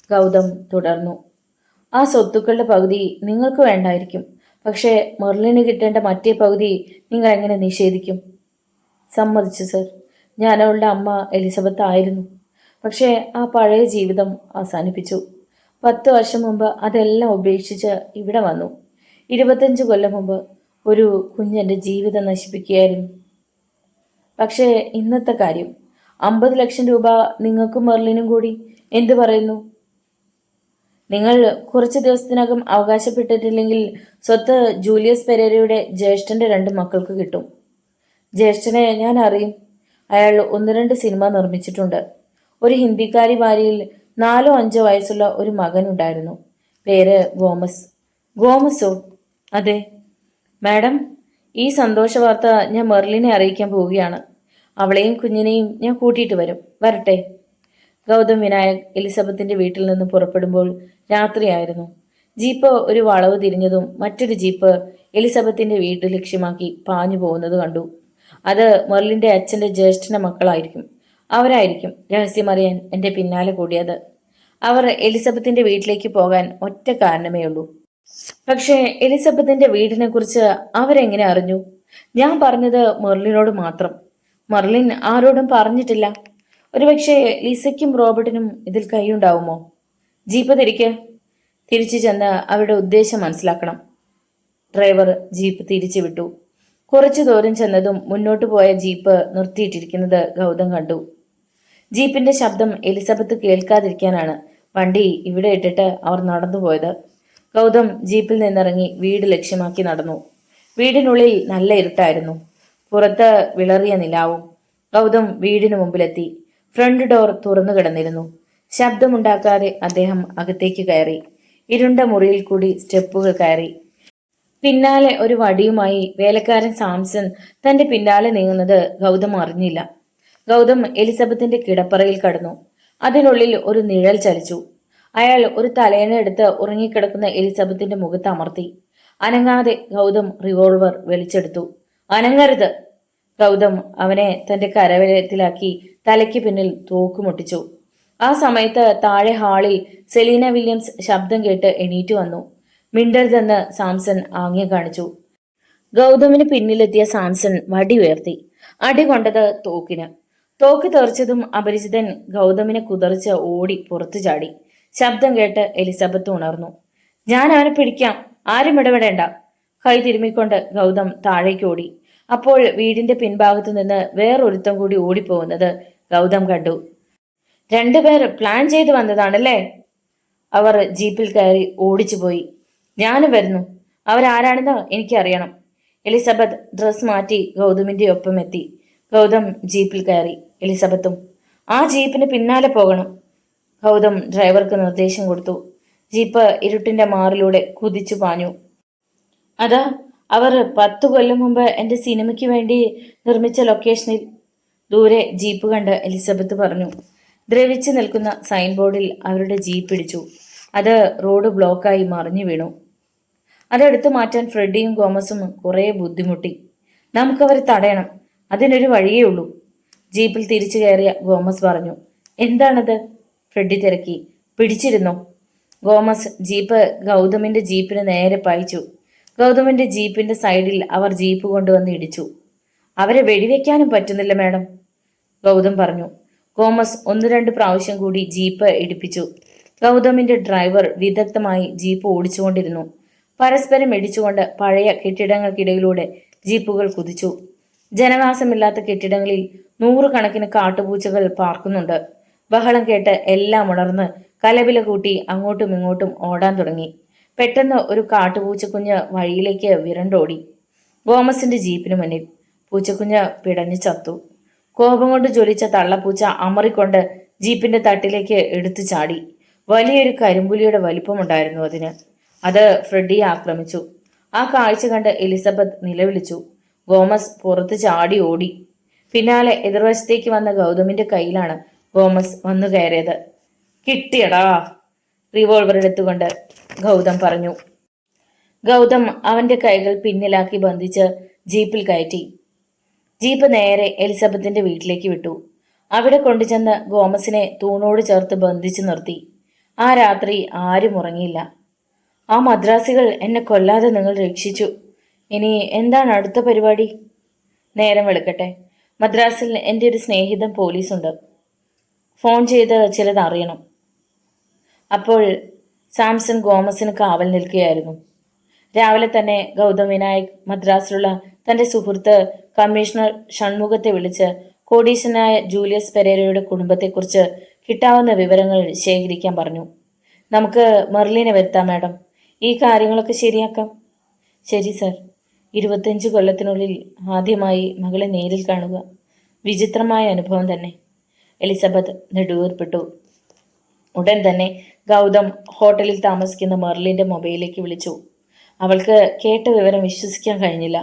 ഗൗതം തുടർന്നു. ആ സ്വത്തുക്കളുടെ പകുതി നിങ്ങൾക്ക് വേണ്ടായിരിക്കും. പക്ഷേ മെർലിന് കിട്ടേണ്ട മറ്റേ പകുതി നിങ്ങൾ എങ്ങനെ നിഷേധിക്കും? സമ്മതിച്ചു സർ. ഞാൻ അവളുടെ അമ്മ എലിസബത്ത് ആയിരുന്നു. പക്ഷേ ആ പഴയ ജീവിതം അവസാനിപ്പിച്ചു. 10 വർഷം മുമ്പ് അതെല്ലാം ഉപേക്ഷിച്ച് ഇവിടെ വന്നു. 25 കൊല്ലം മുമ്പ് ഒരു കുഞ്ഞെൻ്റെ ജീവിതം നശിപ്പിക്കുകയായിരുന്നു. പക്ഷേ ഇന്നത്തെ കാര്യം, 50 ലക്ഷം രൂപ നിങ്ങൾക്കും മെർലിനും കൂടി. എന്തു പറയുന്നു? നിങ്ങൾ കുറച്ച് ദിവസത്തിനകം അവകാശപ്പെട്ടിട്ടില്ലെങ്കിൽ സ്വത്ത് ജൂലിയസ് പെരേരയുടെ ജ്യേഷ്ഠൻ്റെ 2 മക്കൾക്ക് കിട്ടും. ജ്യേഷ്ഠനെ ഞാൻ അറിയും. അയാൾ 1-2 സിനിമ നിർമ്മിച്ചിട്ടുണ്ട്. ഒരു ഹിന്ദിക്കാരി ഭാര്യയിൽ 4-5 വയസ്സുള്ള ഒരു മകനുണ്ടായിരുന്നു. പേര് ഗോമസ്. ഗോമസോ? അതെ മാഡം. ഈ സന്തോഷ വാർത്ത ഞാൻ മെർലിനെ അറിയിക്കാൻ പോവുകയാണ്. അവളെയും കുഞ്ഞിനെയും ഞാൻ കൂട്ടിയിട്ട് വരും. വരട്ടെ? ഗൗതം വിനായക് എലിസബത്തിന്റെ വീട്ടിൽ നിന്ന് പുറപ്പെടുമ്പോൾ രാത്രിയായിരുന്നു. ജീപ്പ് ഒരു വളവ് തിരിഞ്ഞതും മറ്റൊരു ജീപ്പ് എലിസബത്തിന്റെ വീട് ലക്ഷ്യമാക്കി പാഞ്ഞു പോകുന്നത് കണ്ടു. അത് മെർലിന്റെ അച്ഛന്റെ ജ്യേഷ്ഠന്റെ മക്കളായിരിക്കും. അവരായിരിക്കും രഹസ്യമറിയാൻ എൻ്റെ പിന്നാലെ കൂടിയത്. അവർ എലിസബത്തിന്റെ വീട്ടിലേക്ക് പോകാൻ ഒറ്റ കാരണമേ ഉള്ളൂ. പക്ഷേ എലിസബത്തിന്റെ വീടിനെ കുറിച്ച് അവരെങ്ങനെ അറിഞ്ഞു? ഞാൻ പറഞ്ഞത് മെർലിനോട് മാത്രം. മെർലിൻ ആരോടും പറഞ്ഞിട്ടില്ല. ഒരുപക്ഷെ ലിസയ്ക്കും റോബർട്ടിനും ഇതിൽ കൈയുണ്ടാവുമോ? ജീപ്പ് തിരിച്ചു ചെന്ന് അവരുടെ ഉദ്ദേശം മനസ്സിലാക്കണം. ഡ്രൈവർ ജീപ്പ് തിരിച്ചു വിട്ടു. കുറച്ചു ദൂരം ചെന്നതും മുന്നോട്ട് പോയ ജീപ്പ് നിർത്തിയിട്ടിരിക്കുന്നത് ഗൗതം കണ്ടു. ജീപ്പിന്റെ ശബ്ദം എലിസബത്ത് കേൾക്കാതിരിക്കാനാണ് വണ്ടി ഇവിടെ ഇട്ടിട്ട് അവർ നടന്നുപോയത്. ഗൗതം ജീപ്പിൽ നിന്നിറങ്ങി വീട് ലക്ഷ്യമാക്കി നടന്നു. വീടിനുള്ളിൽ നല്ല ഇരുട്ടായിരുന്നു. പുറത്ത് വിളറിയ നിലാവും. ഗൗതം വീടിന് മുമ്പിലെത്തി. ഫ്രണ്ട് ഡോർ തുറന്നു കിടന്നിരുന്നു. ശബ്ദമുണ്ടാക്കാതെ അദ്ദേഹം അകത്തേക്ക് കയറി. ഇരുണ്ട മുറിയിൽ കൂടി സ്റ്റെപ്പുകൾ കയറി. പിന്നാലെ ഒരു വടിയുമായി വേലക്കാരൻ സാംസൺ തന്റെ പിന്നാലെ നീങ്ങുന്നത് ഗൗതം അറിഞ്ഞില്ല. ഗൗതം എലിസബത്തിന്റെ കിടപ്പറയിൽ കടന്നു. അതിനുള്ളിൽ ഒരു നിഴൽ ചലിച്ചു. അയാൾ ഒരു തലേണ എടുത്ത് ഉറങ്ങിക്കിടക്കുന്ന എലിസബത്തിന്റെ മുഖത്ത് അമർത്തി. അനങ്ങാതെ ഗൗതം റിവോൾവർ വലിച്ചെടുത്തു. അനങ്ങരുത്! ഗൗതം അവനെ തന്റെ കരവലയത്തിലാക്കി തലയ്ക്ക് പിന്നിൽ തോക്കുമുട്ടിച്ചു. ആ സമയത്ത് താഴെ ഹാളിൽ സെലീന വില്യംസ് ശബ്ദം കേട്ട് എണീറ്റു വന്നു. മിണ്ടരുതെന്ന് സാംസൺ ആംഗ്യം കാണിച്ചു. ഗൗതമിന് പിന്നിലെത്തിയ സാംസൺ വടി ഉയർത്തി. അടി കൊണ്ടത് തോക്കിന്. തോക്ക് തെറിച്ചതും അപരിചിതൻ ഗൗതമിനെ കുതറിച്ച് ഓടി പുറത്തു ചാടി. ശബ്ദം കേട്ട് എലിസബത്ത് ഉണർന്നു. ഞാൻ അവനെ പിടിക്കാം, ആരും ഇടപെടേണ്ട. കൈ തിരുമ്മിക്കൊണ്ട് ഗൗതം താഴേക്ക് ഓടി. അപ്പോൾ വീടിന്റെ പിൻഭാഗത്തു നിന്ന് വേറൊരുത്തം കൂടി ഓടിപ്പോകുന്നത് ഗൗതം കണ്ടു. 2 പേർ പ്ലാൻ ചെയ്തു വന്നതാണല്ലേ? അവർ ജീപ്പിൽ കയറി ഓടിച്ചു പോയി. ഞാനും വരുന്നു. അവരാരാണെന്ന് എനിക്കറിയണം. എലിസബത്ത് ഡ്രസ് മാറ്റി ഗൗതമിന്റെ ഒപ്പം എത്തി. ഗൗതം ജീപ്പിൽ കയറി. എലിസബത്തും. ആ ജീപ്പിന് പിന്നാലെ പോകണം. ഗൗതം ഡ്രൈവർക്ക് നിർദ്ദേശം കൊടുത്തു. ജീപ്പ് ഇരുട്ടിന്റെ മാറിലൂടെ കുതിച്ചു പാഞ്ഞു. അതാ അവർ 10 കൊല്ലം മുമ്പ് എൻ്റെ സിനിമയ്ക്ക് വേണ്ടി നിർമ്മിച്ച ലൊക്കേഷനിൽ. ദൂരെ ജീപ്പ് കണ്ട് എലിസബത്ത് പറഞ്ഞു. ദ്രവിച്ചു നിൽക്കുന്ന സൈൻ ബോർഡിൽ അവരുടെ ജീപ്പ് ഇടിച്ചു. അത് റോഡ് ബ്ലോക്കായി മറിഞ്ഞു വീണു. അതെടുത്തു മാറ്റാൻ ഫ്രെഡിയും ഗോമസും കുറേ ബുദ്ധിമുട്ടി. നമുക്കവരെ തടയണം. അതിനൊരു വഴിയേ ഉള്ളൂ. ജീപ്പിൽ തിരിച്ചു കയറിയ ഗോമസ് പറഞ്ഞു. എന്താണത്? ഫ്രെഡി തിരക്കി. പിടിച്ചിരുന്നോ? ഗോമസ് ജീപ്പ് ഗൗതമിന്റെ ജീപ്പിന് നേരെ പായിച്ചു. ഗൗതമിന്റെ ജീപ്പിന്റെ സൈഡിൽ അവർ ജീപ്പ് കൊണ്ടുവന്ന് ഇടിച്ചു. അവരെ വെടിവെക്കാനും പറ്റുന്നില്ല മാഡം, ഗൗതം പറഞ്ഞു. ഗോമസ് 1-2 പ്രാവശ്യം കൂടി ജീപ്പ് ഇടിപ്പിച്ചു. ഗൗതമിന്റെ ഡ്രൈവർ വിദഗ്ധമായി ജീപ്പ് ഓടിച്ചുകൊണ്ടിരുന്നു. പരസ്പരം ഇടിച്ചുകൊണ്ട് പഴയ കെട്ടിടങ്ങൾക്കിടയിലൂടെ ജീപ്പുകൾ കുതിച്ചു. ജനവാസമില്ലാത്ത കെട്ടിടങ്ങളിൽ 100 കണക്കിന് കാട്ടുപൂച്ചകൾ പാർക്കുന്നുണ്ട്. ബഹളം കേട്ട് എല്ലാം ഉണർന്ന് കലപില കൂട്ടി അങ്ങോട്ടും ഇങ്ങോട്ടും ഓടാൻ തുടങ്ങി. പെട്ടെന്ന് ഒരു കാട്ടുപൂച്ചക്കുഞ്ഞ് വഴിയിലേക്ക് വിരണ്ടോടി. ഗോമസിന്റെ ജീപ്പിന് മുന്നിൽ പൂച്ചക്കുഞ്ഞ് പിടഞ്ഞു ചത്തു. കോപം കൊണ്ട് ജ്വലിച്ച തള്ളപ്പൂച്ച അമറിക്കൊണ്ട് ജീപ്പിന്റെ തട്ടിലേക്ക് എടുത്തു ചാടി. വലിയൊരു കരിമ്പുലിയുടെ വലിപ്പമുണ്ടായിരുന്നു അതിന്. അത് ഫ്രെഡിയെ ആക്രമിച്ചു. ആ കാഴ്ച കണ്ട് എലിസബത്ത് നിലവിളിച്ചു. ഗോമസ് പുറത്ത് ചാടി ഓടി. പിന്നാലെ എതിർവശത്തേക്ക് വന്ന ഗൗതമിന്റെ കയ്യിലാണ് ഗോമസ് വന്നു കയറിയത്. കിട്ടിയടാ, റിവോൾവർ എടുത്തുകൊണ്ട് ഗൗതം പറഞ്ഞു. ഗൗതം അവന്റെ കൈകൾ പിന്നിലാക്കി ബന്ധിച്ച് ജീപ്പിൽ കയറ്റി. ജീപ്പ് നേരെ എലിസബത്തിന്റെ വീട്ടിലേക്ക് വിട്ടു. അവിടെ കൊണ്ടുചെന്ന് ഗോമസിനെ തൂണോട് ചേർത്ത് ബന്ധിച്ചു നിർത്തി. ആ രാത്രി ആരും ഉറങ്ങിയില്ല. ആ മദ്രാസികൾ എന്നെ കൊല്ലാതെ നിങ്ങൾ രക്ഷിച്ചു. ഇനി എന്താണ് അടുത്ത പരിപാടി? നേരം വെളുക്കട്ടെ. മദ്രാസിൽ എൻ്റെ ഒരു സ്നേഹിതൻ പോലീസുണ്ട്. ഫോൺ ചെയ്ത് ചിലത് അറിയണം. അപ്പോൾ സാംസൺ ഗോമസിന് കാവൽ നിൽക്കുകയായിരുന്നു. രാവിലെ തന്നെ ഗൗതം വിനായക് മദ്രാസിലുള്ള തന്റെ സുഹൃത്ത് കമ്മീഷണർ ഷൺമുഖത്തെ വിളിച്ച് കോടീശ്വരനായ ജൂലിയസ് പെരേരയുടെ കുടുംബത്തെക്കുറിച്ച് കിട്ടാവുന്ന വിവരങ്ങൾ ശേഖരിക്കാൻ പറഞ്ഞു. നമുക്ക് മെർലിനെ വരുത്താം മാഡം. ഈ കാര്യങ്ങളൊക്കെ ശരിയാക്കാം. ശരി സർ. 25 കൊല്ലത്തിനുള്ളിൽ ആദ്യമായി മകളെ നേരിൽ കാണുക. വിചിത്രമായ അനുഭവം തന്നെ. എലിസബത്ത് നെടുവീർപ്പിട്ടു. ഉടൻ തന്നെ ഗൗതം ഹോട്ടലിൽ താമസിക്കുന്ന മെർലിന്റെ മൊബൈലിലേക്ക് വിളിച്ചു. അവൾക്ക് കേട്ട വിവരം വിശ്വസിക്കാൻ കഴിഞ്ഞില്ല.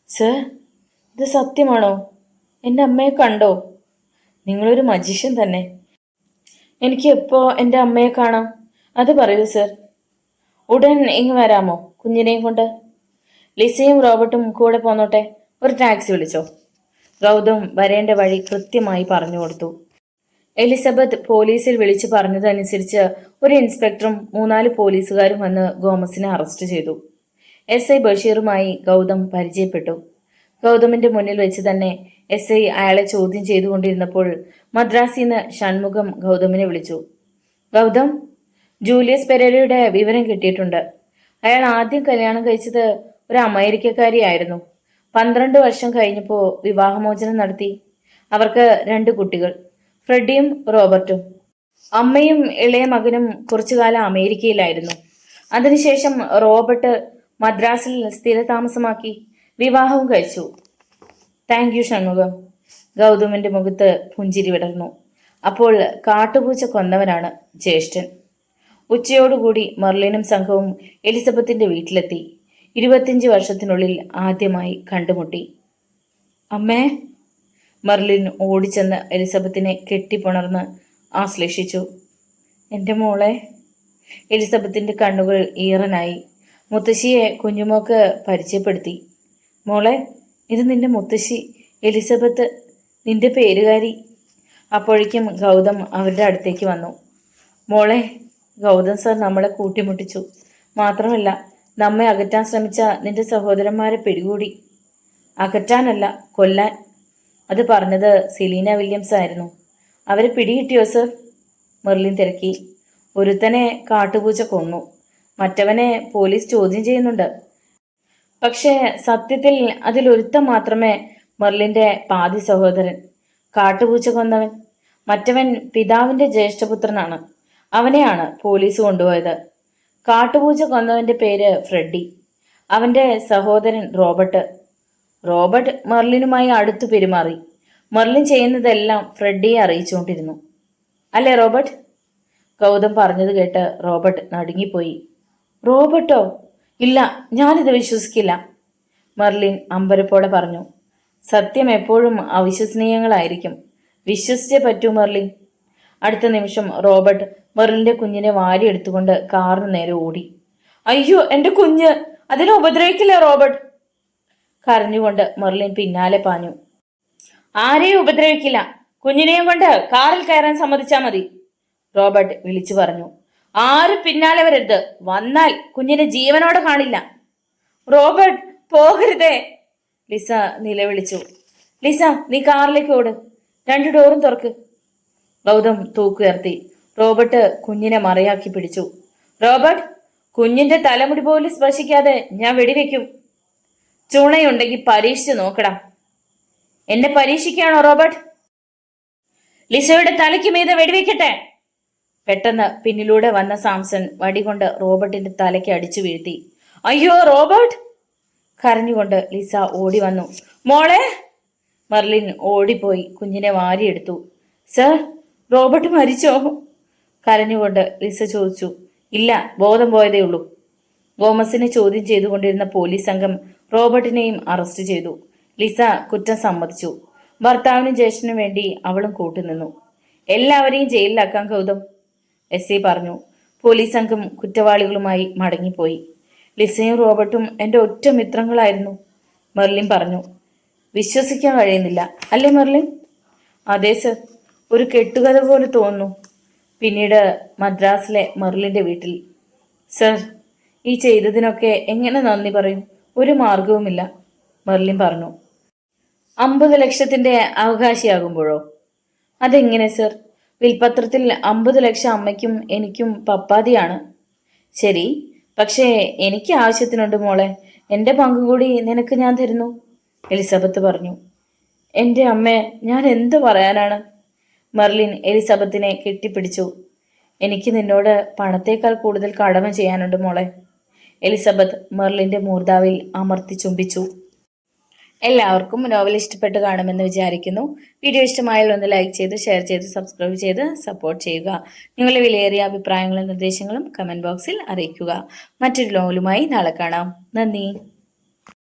സർ, ഇത് സത്യമാണോ? എൻ്റെ അമ്മയെ കണ്ടോ? നിങ്ങളൊരു മജിഷ്യൻ തന്നെ. എനിക്ക് എപ്പോ എൻ്റെ അമ്മയെ കാണാം? അത് പറയൂ സർ. ഉടൻ ഇങ്ങ് വരാമോ കുഞ്ഞിനെയും കൊണ്ട്? ലിസയും റോബർട്ടും കൂടെ പോന്നോട്ടെ. ഒരു ടാക്സി വിളിച്ചോ? ഗൗതം വരേണ്ട വഴി കൃത്യമായി പറഞ്ഞു കൊടുത്തു. എലിസബത്ത് പോലീസിൽ വിളിച്ചു പറഞ്ഞതനുസരിച്ച് ഒരു ഇൻസ്പെക്ടറും 3-4 പോലീസുകാരും വന്ന് ഗോമസിനെ അറസ്റ്റ് ചെയ്തു. SI ബഷീറുമായി ഗൗതം പരിചയപ്പെട്ടു. ഗൗതമിന്റെ മുന്നിൽ വെച്ച് തന്നെ SI അയാളെ ചോദ്യം ചെയ്തുകൊണ്ടിരുന്നപ്പോൾ മദ്രാസിന്ന് ഷൺമുഖം ഗൗതമിനെ വിളിച്ചു. ഗൗതം, ജൂലിയസ് പെരേരയുടെ വിവരം കിട്ടിയിട്ടുണ്ട്. അയാൾ ആദ്യം കല്യാണം കഴിച്ചത് ഒരു അമേരിക്കക്കാരിയായിരുന്നു. 12 വർഷം കഴിഞ്ഞപ്പോൾ വിവാഹമോചനം നടത്തി. അവർക്ക് 2 കുട്ടികൾ, ഫ്രെഡിയും റോബർട്ടും. അമ്മയും ഇളയ മകനും കുറച്ചുകാലം അമേരിക്കയിലായിരുന്നു. അതിനുശേഷം റോബർട്ട് മദ്രാസിൽ സ്ഥിരതാമസമാക്കി വിവാഹവും കഴിച്ചു. Thank you Shanmugham. ഗൗതമിന്റെ മുഖത്ത് പുഞ്ചിരി വിടർന്നു. അപ്പോൾ കാട്ടുപൂച്ച കൊന്നവനാണ് ജ്യേഷ്ഠൻ. ഉച്ചയോടുകൂടി മെർലിനും സംഘവും എലിസബത്തിന്റെ വീട്ടിലെത്തി. 25 വർഷത്തിനുള്ളിൽ ആദ്യമായി കണ്ടുമുട്ടി. അമ്മേ, മെർലിൻ ഓടിച്ചെന്ന് എലിസബത്തിനെ കെട്ടിപ്പുണർന്ന് ആശ്ലേഷിച്ചു. എൻ്റെ മോളെ. എലിസബത്തിന്റെ കണ്ണുകൾ ഈറനായി. മുത്തശ്ശിയെ കുഞ്ഞുമോക്ക് പരിചയപ്പെടുത്തി. മോളെ, ഇത് നിന്റെ മുത്തശ്ശി എലിസബത്ത്, നിന്റെ പേരുകാരി. അപ്പോഴേക്കും ഗൗതം അവരുടെ അടുത്തേക്ക് വന്നു. മോളെ, ഗൗതം സാർ നമ്മളെ കൂട്ടിമുട്ടിച്ചു. മാത്രമല്ല, നമ്മെ അകറ്റാൻ ശ്രമിച്ച നിന്റെ സഹോദരന്മാരെ പിടികൂടി. അകറ്റാനല്ല, കൊല്ലാൻ. അത് പറഞ്ഞത് സെലീന വില്യംസ് ആയിരുന്നു. അവരെ പിടികിട്ടിയോ സർ? മെർലിൻ തിരക്കി. ഒരുത്തനെ കാട്ടുപൂച്ച കൊന്നു. മറ്റവനെ പോലീസ് ചോദ്യം ചെയ്യുന്നുണ്ട്. പക്ഷേ സത്യത്തിൽ അതിലൊരുത്തൻ മാത്രമേ മെർലിന്റെ പാതി സഹോദരൻ. കാട്ടുപൂച്ച കൊന്നവൻ മറ്റവൻ പിതാവിന്റെ ജ്യേഷ്ഠപുത്രനാണ്. അവനെയാണ് പോലീസ് കൊണ്ടുപോയത്. കാട്ടുപൂച്ച കൊന്നവന്റെ പേര് ഫ്രെഡി. അവന്റെ സഹോദരൻ റോബർട്ട്. റോബർട്ട് മെർലിനുമായി അടുത്തു പെരുമാറി. മെർലിൻ ചെയ്യുന്നതെല്ലാം ഫ്രെഡിയെ അറിയിച്ചുകൊണ്ടിരുന്നു. അല്ലേ റോബർട്ട്? ഗൗതം പറഞ്ഞത് കേട്ട് റോബർട്ട് നടുങ്ങിപ്പോയി. റോബർട്ടോ? ഇല്ല, ഞാനിത് വിശ്വസിക്കില്ല, മെർലിൻ അമ്പരപ്പോടെ പറഞ്ഞു. സത്യം എപ്പോഴും അവിശ്വസനീയങ്ങളായിരിക്കും. വിശ്വസിച്ചേ പറ്റൂ മെർലിൻ. അടുത്ത നിമിഷം റോബർട്ട് മെർലിന്റെ കുഞ്ഞിനെ വാരിയെടുത്തുകൊണ്ട് കാറിന് നേരെ ഓടി. അയ്യോ, എൻ്റെ കുഞ്ഞ്! അതിനെ ഉപദ്രവിക്കില്ല റോബർട്ട്! കരഞ്ഞുകൊണ്ട് മെർലിൻ പിന്നാലെ പാഞ്ഞു. ആരെയും ഉപദ്രവിക്കില്ല. കുഞ്ഞിനെയും കൊണ്ട് കാറിൽ കയറാൻ സമ്മതിച്ചാൽ മതി. റോബർട്ട് വിളിച്ചു പറഞ്ഞു. ആരും പിന്നാലെ വരരുത്, വന്നാൽ കുഞ്ഞിനെ ജീവനോടെ കാണില്ല. റോബർട്ട്, പോകരുതേ, ലിസ നിലവിളിച്ചു. ലിസ, നീ കാറിലേക്ക് ഓട്, 2 ഡോറും തുറക്ക്. ഗൗതം തൂക്കുയർത്തി. റോബർട്ട് കുഞ്ഞിനെ മറയാക്കി പിടിച്ചു. റോബർട്ട്, കുഞ്ഞിന്റെ തലമുടി പോലും സ്പർശിക്കാതെ ഞാൻ വെടിവെക്കും. ചുണയുണ്ടെങ്കിൽ പരീക്ഷിച്ച് നോക്കടാ. എന്നെ പരീക്ഷിക്കുകയാണോ റോബർട്ട്? ലിസയുടെ തലയ്ക്ക് മീതെ വെടിവെക്കട്ടെ. പെട്ടെന്ന് പിന്നിലൂടെ വന്ന സാംസൺ വടികൊണ്ട് റോബർട്ടിന്റെ തലയ്ക്ക് അടിച്ചു വീഴ്ത്തി. അയ്യോ റോബർട്ട്, കരഞ്ഞുകൊണ്ട് ലിസ ഓടി വന്നു. മോളെ! മെർലിൻ ഓടിപ്പോയി കുഞ്ഞിനെ വാരിയെടുത്തു. സർ, റോബർട്ട് മരിച്ചോ? കരഞ്ഞുകൊണ്ട് ലിസ ചോദിച്ചു. ഇല്ല, ബോധം പോയതേ ഉള്ളൂ. ഗോമസിനെ ചോദ്യം ചെയ്തുകൊണ്ടിരുന്ന പോലീസ് സംഘം റോബർട്ടിനെയും അറസ്റ്റ് ചെയ്തു. ലിസ കുറ്റം സമ്മതിച്ചു. ഭർത്താവിനും ജ്യേഷ്ഠനും വേണ്ടി അവളും കൂട്ടുനിന്നു. എല്ലാവരെയും ജയിലിലാക്കാൻ ഗൗതം, എസ് പറഞ്ഞു. പോലീസ് സംഘം കുറ്റവാളികളുമായി മടങ്ങിപ്പോയി. ലിസയും റോബർട്ടും എൻ്റെ ഒറ്റ മിത്രങ്ങളായിരുന്നു, മെർലിൻ പറഞ്ഞു. വിശ്വസിക്കാൻ കഴിയുന്നില്ല അല്ലേ മെർലിൻ? അതെ സർ, ഒരു കെട്ടുകഥ പോലെ തോന്നുന്നു. പിന്നീട് മദ്രാസിലെ മെർലിൻ്റെ വീട്ടിൽ. സർ, ഈ ചെയ്തതിനൊക്കെ എങ്ങനെ നന്ദി പറയും? ഒരു മാർഗവുമില്ല, മെർലിൻ പറഞ്ഞു. 50 ലക്ഷത്തിൻ്റെ അവകാശിയാകുമ്പോഴോ? അതെങ്ങനെ സർ? വിൽപത്രത്തിൽ 50 ലക്ഷം അമ്മയ്ക്കും എനിക്കും പപ്പാതിയാണ്. ശരി, പക്ഷേ എനിക്ക് ആവശ്യത്തിനുണ്ട് മോളെ. എൻ്റെ പങ്കു കൂടി നിനക്ക് ഞാൻ തരുന്നു, എലിസബത്ത് പറഞ്ഞു. എൻ്റെ അമ്മേ, ഞാൻ എന്ത് പറയാനാണ്? മെർലിൻ എലിസബത്തിനെ കെട്ടിപ്പിടിച്ചു. എനിക്ക് നിന്നോട് പണത്തേക്കാൾ കൂടുതൽ കടമ ചെയ്യാനുണ്ട് മോളെ, എലിസബത്ത് മെർലിൻ്റെ മൂർധാവിൽ അമർത്തി ചുംബിച്ചു. എല്ലാവർക്കും നോവൽ ഇഷ്ടപ്പെട്ട് കാണുമെന്ന് വിചാരിക്കുന്നു. വീഡിയോ ഇഷ്ടമായാൽ ഒന്ന് ലൈക്ക് ചെയ്ത്, ഷെയർ ചെയ്ത്, സബ്സ്ക്രൈബ് ചെയ്ത് സപ്പോർട്ട് ചെയ്യുക. നിങ്ങളുടെ വിലയേറിയ അഭിപ്രായങ്ങളും നിർദ്ദേശങ്ങളും കമൻറ്റ് ബോക്സിൽ അറിയിക്കുക. മറ്റൊരു നോവലുമായി നാളെ കാണാം. നന്ദി.